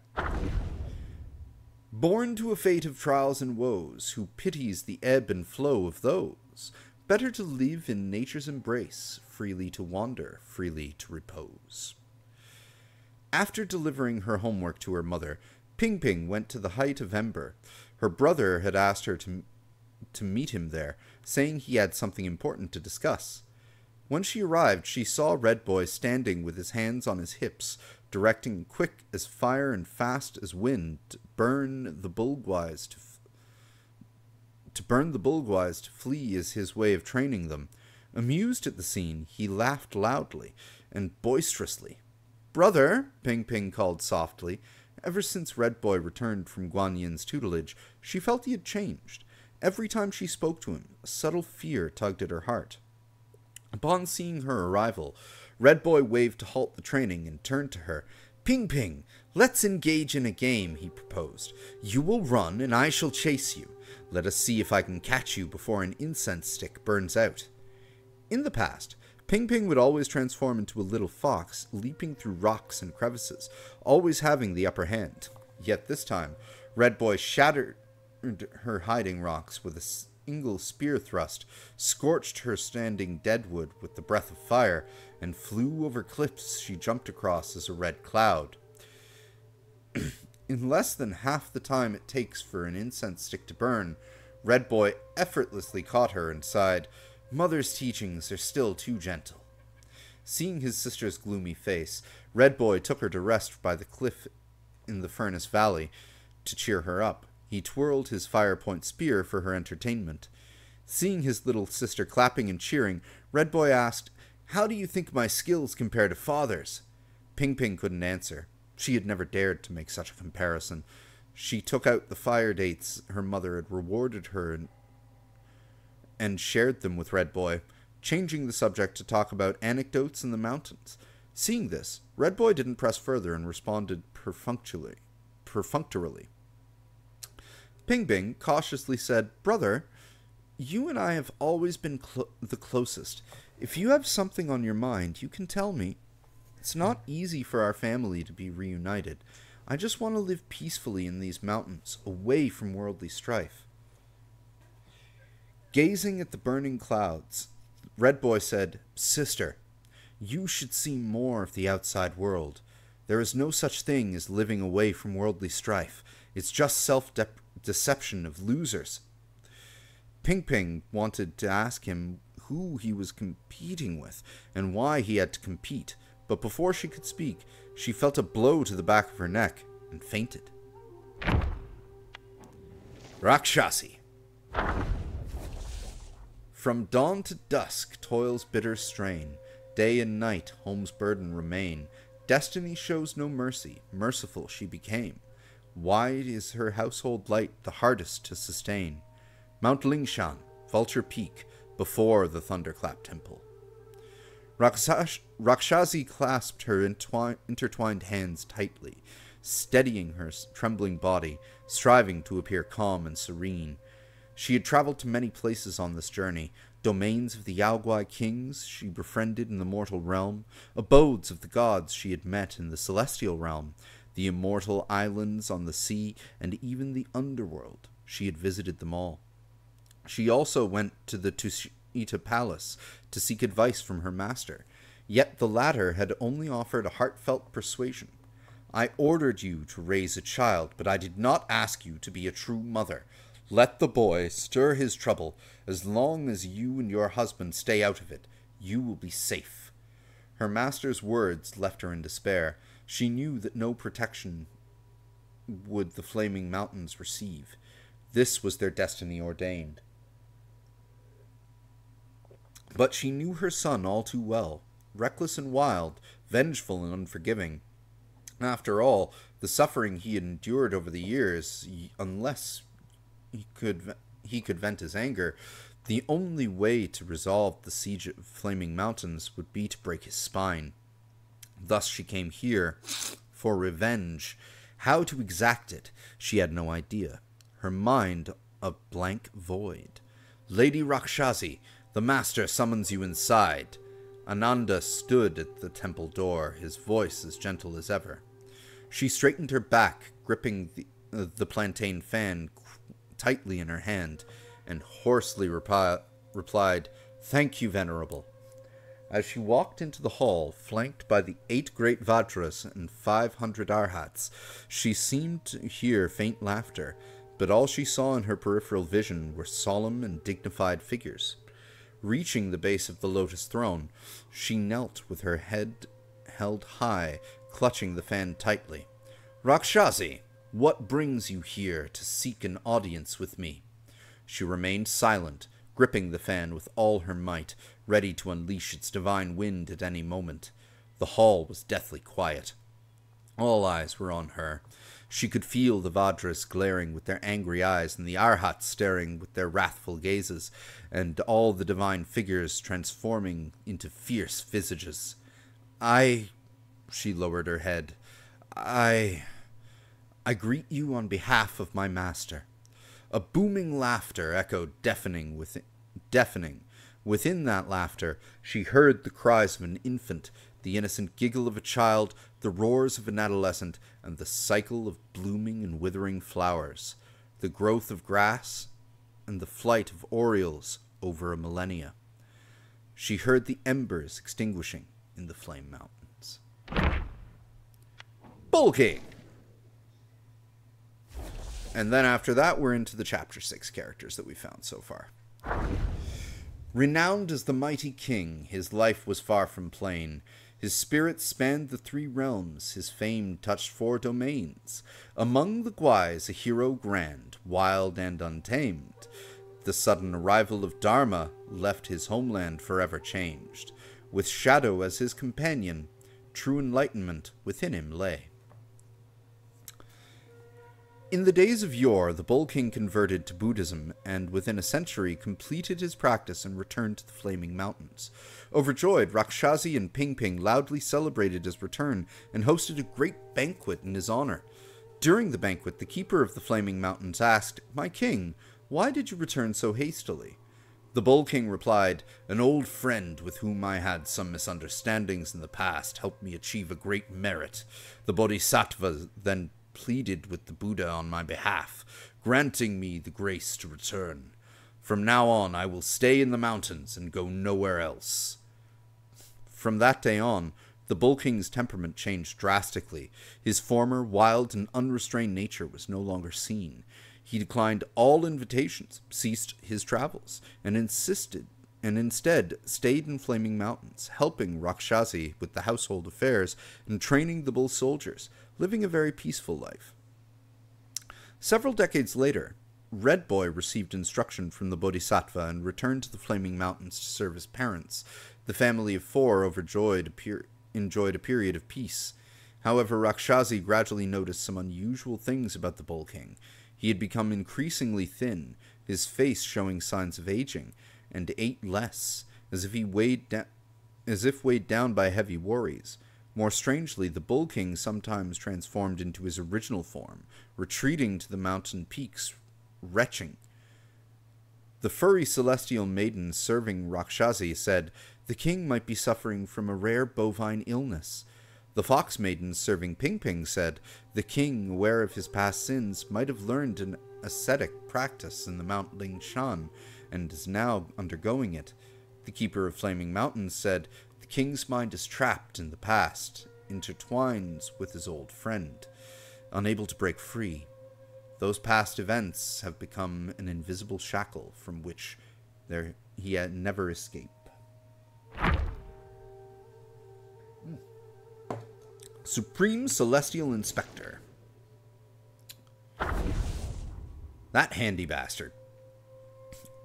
Born to a fate of trials and woes, who pities the ebb and flow of those, better to live in nature's embrace, freely to wander, freely to repose. After delivering her homework to her mother, Ping Ping went to the height of Ember. Her brother had asked her to meet him there, saying he had something important to discuss. When she arrived, she saw Red Boy standing with his hands on his hips, directing quick as fire and fast as wind to burn the Bulgwais to flee is his way of training them. Amused at the scene, he laughed loudly and boisterously. "Brother," Ping Ping called softly. Ever since Red Boy returned from Guan Yin's tutelage, she felt he had changed. Every time she spoke to him, a subtle fear tugged at her heart. Upon seeing her arrival, Red Boy waved to halt the training and turned to her. "Ping Ping, let's engage in a game," he proposed. "You will run and I shall chase you. Let us see if I can catch you before an incense stick burns out." In the past, Ping Ping would always transform into a little fox, leaping through rocks and crevices, always having the upper hand. Yet this time, Red Boy shattered her hiding rocks with a single spear thrust, scorched her standing deadwood with the breath of fire, and flew over cliffs she jumped across as a red cloud. In less than half the time it takes for an incense stick to burn, Red Boy effortlessly caught her and sighed, "Mother's teachings are still too gentle." Seeing his sister's gloomy face, Red Boy took her to rest by the cliff in the Furnace Valley. To cheer her up, he twirled his fire-point spear for her entertainment. Seeing his little sister clapping and cheering, Red Boy asked, "How do you think my skills compare to Father's?" Ping Ping couldn't answer. She had never dared to make such a comparison. She took out the fire dates her mother had rewarded her and shared them with Red Boy, changing the subject to talk about anecdotes in the mountains. Seeing this, Red Boy didn't press further and responded perfunctorily. Ping Bing cautiously said, "Brother, you and I have always been the closest. If you have something on your mind, you can tell me. It's not easy for our family to be reunited. I just want to live peacefully in these mountains, away from worldly strife." Gazing at the burning clouds, Red Boy said, "Sister, you should see more of the outside world. There is no such thing as living away from worldly strife. It's just self-deception of losers." Ping Ping wanted to ask him who he was competing with and why he had to compete, but before she could speak, she felt a blow to the back of her neck and fainted. Rakshasi. From dawn to dusk, toil's bitter strain. Day and night, home's burden remain. Destiny shows no mercy, merciful she became. Wide is her household light, the hardest to sustain. Mount Lingshan, Vulture Peak, before the Thunderclap Temple. Rakshasi clasped her intertwined hands tightly, steadying her trembling body, striving to appear calm and serene. She had traveled to many places on this journey, domains of the Yaoguai kings she befriended in the mortal realm, abodes of the gods she had met in the celestial realm, the immortal islands on the sea, and even the underworld. She had visited them all. She also went to the Tushita Palace to seek advice from her master, yet the latter had only offered a heartfelt persuasion. "I ordered you to raise a child, but I did not ask you to be a true mother. Let the boy stir his trouble. As long as you and your husband stay out of it, you will be safe." Her master's words left her in despair. She knew that no protection would the Flaming Mountains receive. This was their destiny ordained. But she knew her son all too well, reckless and wild, vengeful and unforgiving. After all, the suffering he had endured over the years, unless he could vent his anger, the only way to resolve the siege of Flaming Mountains would be to break his spine. Thus she came here, for revenge. How to exact it, she had no idea. Her mind a blank void. "Lady Rakshasi, the master summons you inside." Ananda stood at the temple door, his voice as gentle as ever. She straightened her back, gripping the plantain fan tightly in her hand, and hoarsely replied, "Thank you, Venerable." As she walked into the hall, flanked by the 8 great Vajras and 500 Arhats, she seemed to hear faint laughter, but all she saw in her peripheral vision were solemn and dignified figures. Reaching the base of the lotus throne, she knelt with her head held high, clutching the fan tightly. "Rakshasi, what brings you here to seek an audience with me?" She remained silent, gripping the fan with all her might, ready to unleash its divine wind at any moment. The hall was deathly quiet. All eyes were on her. She could feel the Vajras glaring with their angry eyes, and the Arhats staring with their wrathful gazes, and all the divine figures transforming into fierce visages. She lowered her head. I greet you on behalf of my master." A booming laughter echoed deafening. Within that laughter, she heard the cries of an infant, the innocent giggle of a child, the roars of an adolescent, and the cycle of blooming and withering flowers, the growth of grass, and the flight of orioles over a millennia. She heard the embers extinguishing in the Flame Mountains. Bull King! And then after that, we're into the Chapter 6 characters that we found so far. Renowned as the mighty king, his life was far from plain. His spirit spanned the 3 realms, his fame touched 4 domains. Among the Gwais, a hero grand, wild and untamed. The sudden arrival of Dharma left his homeland forever changed. With Shadow as his companion, true enlightenment within him lay. In the days of yore, the Bull King converted to Buddhism, and within a century completed his practice and returned to the Flaming Mountains. Overjoyed, Rakshasi and Ping Ping loudly celebrated his return and hosted a great banquet in his honor. During the banquet, the keeper of the Flaming Mountains asked, "My king, why did you return so hastily?" The Bull King replied, "An old friend with whom I had some misunderstandings in the past helped me achieve a great merit. The Bodhisattva then pleaded with the Buddha on my behalf, granting me the grace to return. From now on, I will stay in the mountains and go nowhere else." From that day on, the Bull King's temperament changed drastically. His former wild and unrestrained nature was no longer seen. He declined all invitations, ceased his travels, and instead stayed in Flaming Mountains, helping Rakshasi with the household affairs and training the bull soldiers, living a very peaceful life. Several decades later, Red Boy received instruction from the Bodhisattva and returned to the Flaming Mountains to serve his parents. The family of four enjoyed a period of peace. However, Rakshasi gradually noticed some unusual things about the Bull King. He had become increasingly thin, his face showing signs of aging, and ate less, as if weighed down by heavy worries. More strangely, the Bull King sometimes transformed into his original form, retreating to the mountain peaks, retching. The furry celestial maiden serving Rakshasi said the king might be suffering from a rare bovine illness. The fox maiden serving Ping Ping said the king, aware of his past sins, might have learned an ascetic practice in the Mount Lingshan and is now undergoing it. The keeper of Flaming Mountains said the king's mind is trapped in the past, intertwines with his old friend, unable to break free. Those past events have become an invisible shackle from which he had never escaped. Supreme Celestial Inspector. That handy bastard.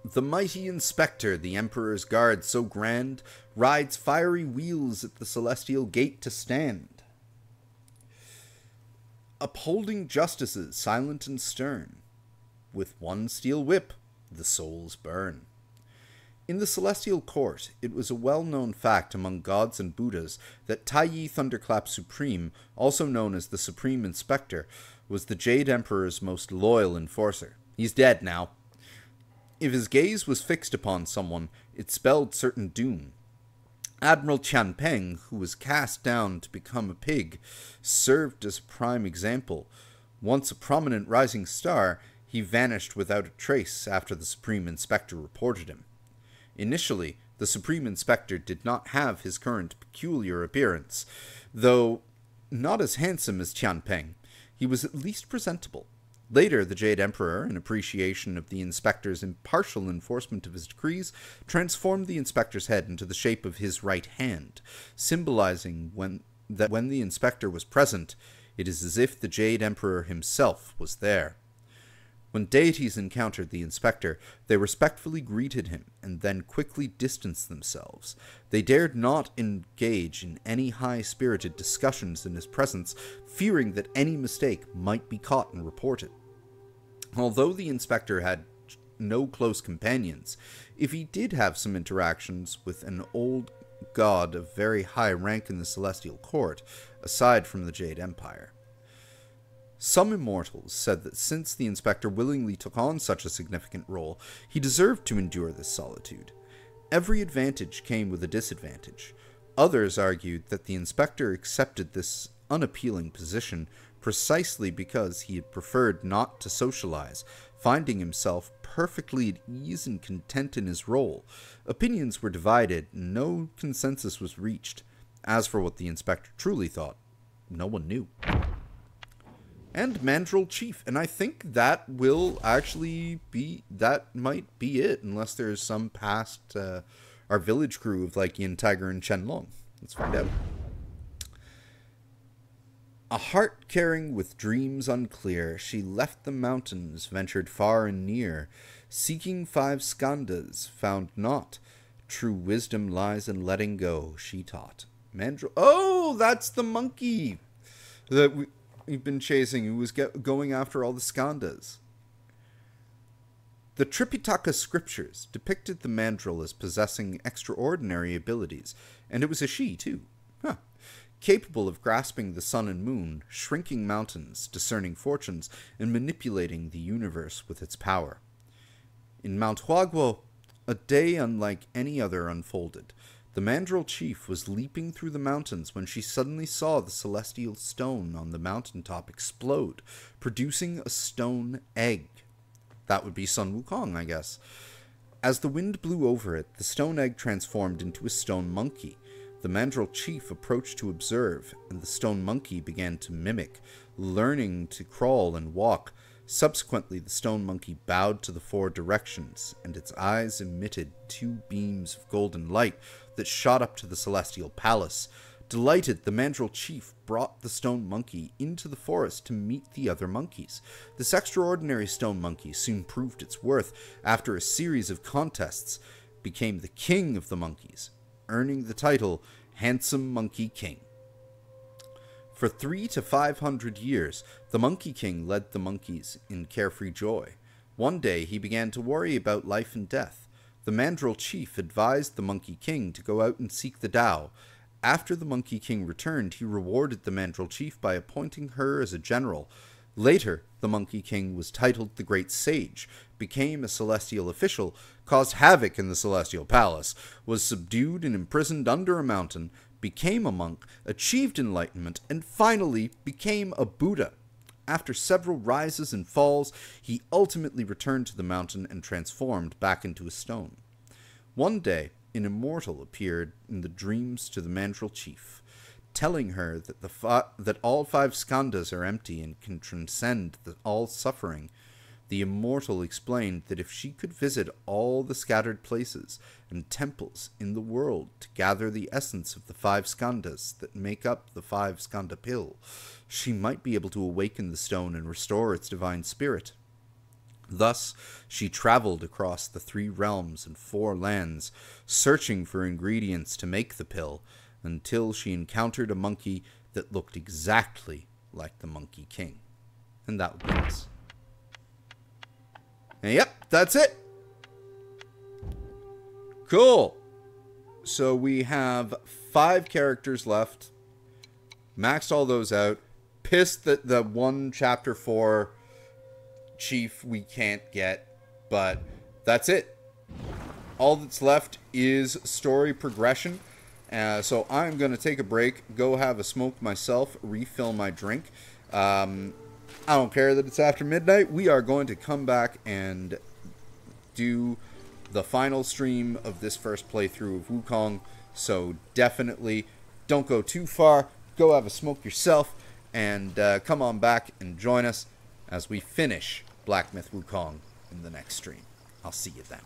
The mighty inspector, the Emperor's guard so grand, rides fiery wheels at the celestial gate to stand, upholding justices silent and stern. With one steel whip, the souls burn. In the celestial court, it was a well-known fact among gods and Buddhas that Taiyi Thunderclap Supreme, also known as the Supreme Inspector, was the Jade Emperor's most loyal enforcer. He's dead now. If his gaze was fixed upon someone, it spelled certain doom. Admiral Tian Peng, who was cast down to become a pig, served as a prime example. Once a prominent rising star, he vanished without a trace after the Supreme Inspector reported him. Initially, the Supreme Inspector did not have his current peculiar appearance. Though not as handsome as Tian Peng, he was at least presentable. Later, the Jade Emperor, in appreciation of the Inspector's impartial enforcement of his decrees, transformed the Inspector's head into the shape of his right hand, symbolizing that when the Inspector was present, it is as if the Jade Emperor himself was there. When deities encountered the Inspector, they respectfully greeted him and then quickly distanced themselves. They dared not engage in any high-spirited discussions in his presence, fearing that any mistake might be caught and reported. Although the Inspector had no close companions, if he did have some interactions with an old god of very high rank in the Celestial Court, aside from the Jade Empire. Some immortals said that since the Inspector willingly took on such a significant role, he deserved to endure this solitude. Every advantage came with a disadvantage. Others argued that the Inspector accepted this unappealing position precisely because he had preferred not to socialize, finding himself perfectly at ease and content in his role. Opinions were divided, and no consensus was reached. As for what the Inspector truly thought, no one knew. And Mandrill Chief, and I think that will actually be, that might be it, unless there's some past, our village crew of like Yin Tiger and Shenlong. Let's find out. A heart caring with dreams unclear, she left the mountains, ventured far and near, seeking 5 skandhas, found not. True wisdom lies in letting go, she taught. Mandrill, oh, that's the monkey that we've been chasing, who was going after all the skandhas. The Tripitaka scriptures depicted the Mandrill as possessing extraordinary abilities, and it was a she, too. Huh. capable of grasping the sun and moon, shrinking mountains, discerning fortunes, and manipulating the universe with its power. In Mount Huaguo, a day unlike any other unfolded. The mandrill chief was leaping through the mountains when she suddenly saw the celestial stone on the mountaintop explode, producing a stone egg. That would be Sun Wukong, I guess. As the wind blew over it, the stone egg transformed into a stone monkey. The mandrill chief approached to observe, and the stone monkey began to mimic, learning to crawl and walk. Subsequently, the stone monkey bowed to the four directions, and its eyes emitted two beams of golden light that shot up to the celestial palace. Delighted, the mandrill chief brought the stone monkey into the forest to meet the other monkeys. This extraordinary stone monkey soon proved its worth after a series of contests, became the king of the monkeys, earning the title Handsome Monkey King. For 300 to 500 years, the Monkey King led the monkeys in carefree joy. One day he began to worry about life and death. The mandrill chief advised the Monkey King to go out and seek the Tao. After the Monkey King returned, he rewarded the mandrill chief by appointing her as a general. Later, the Monkey King was titled the Great Sage, became a celestial official, caused havoc in the celestial palace, was subdued and imprisoned under a mountain, became a monk, achieved enlightenment, and finally became a Buddha. After several rises and falls, he ultimately returned to the mountain and transformed back into a stone. One day, an immortal appeared in the dreams to the mandrill chief, telling her that that all five skandhas are empty and can transcend all suffering. The immortal explained that if she could visit all the scattered places and temples in the world to gather the essence of the five skandhas that make up the five skandha pill, she might be able to awaken the stone and restore its divine spirit. Thus, she traveled across the 3 realms and 4 lands, searching for ingredients to make the pill, until she encountered a monkey that looked exactly like the Monkey King. And that would be us. And yep, that's it. Cool. So we have 5 characters left. Maxed all those out. Pissed that the 1 chapter 4 chief we can't get, but that's it. All that's left is story progression. So I'm going to take a break, go have a smoke myself, refill my drink. I don't care that it's after midnight. We are going to come back and do the final stream of this first playthrough of Wukong. So definitely don't go too far. Go have a smoke yourself and come on back and join us as we finish Black Myth Wukong in the next stream. I'll see you then.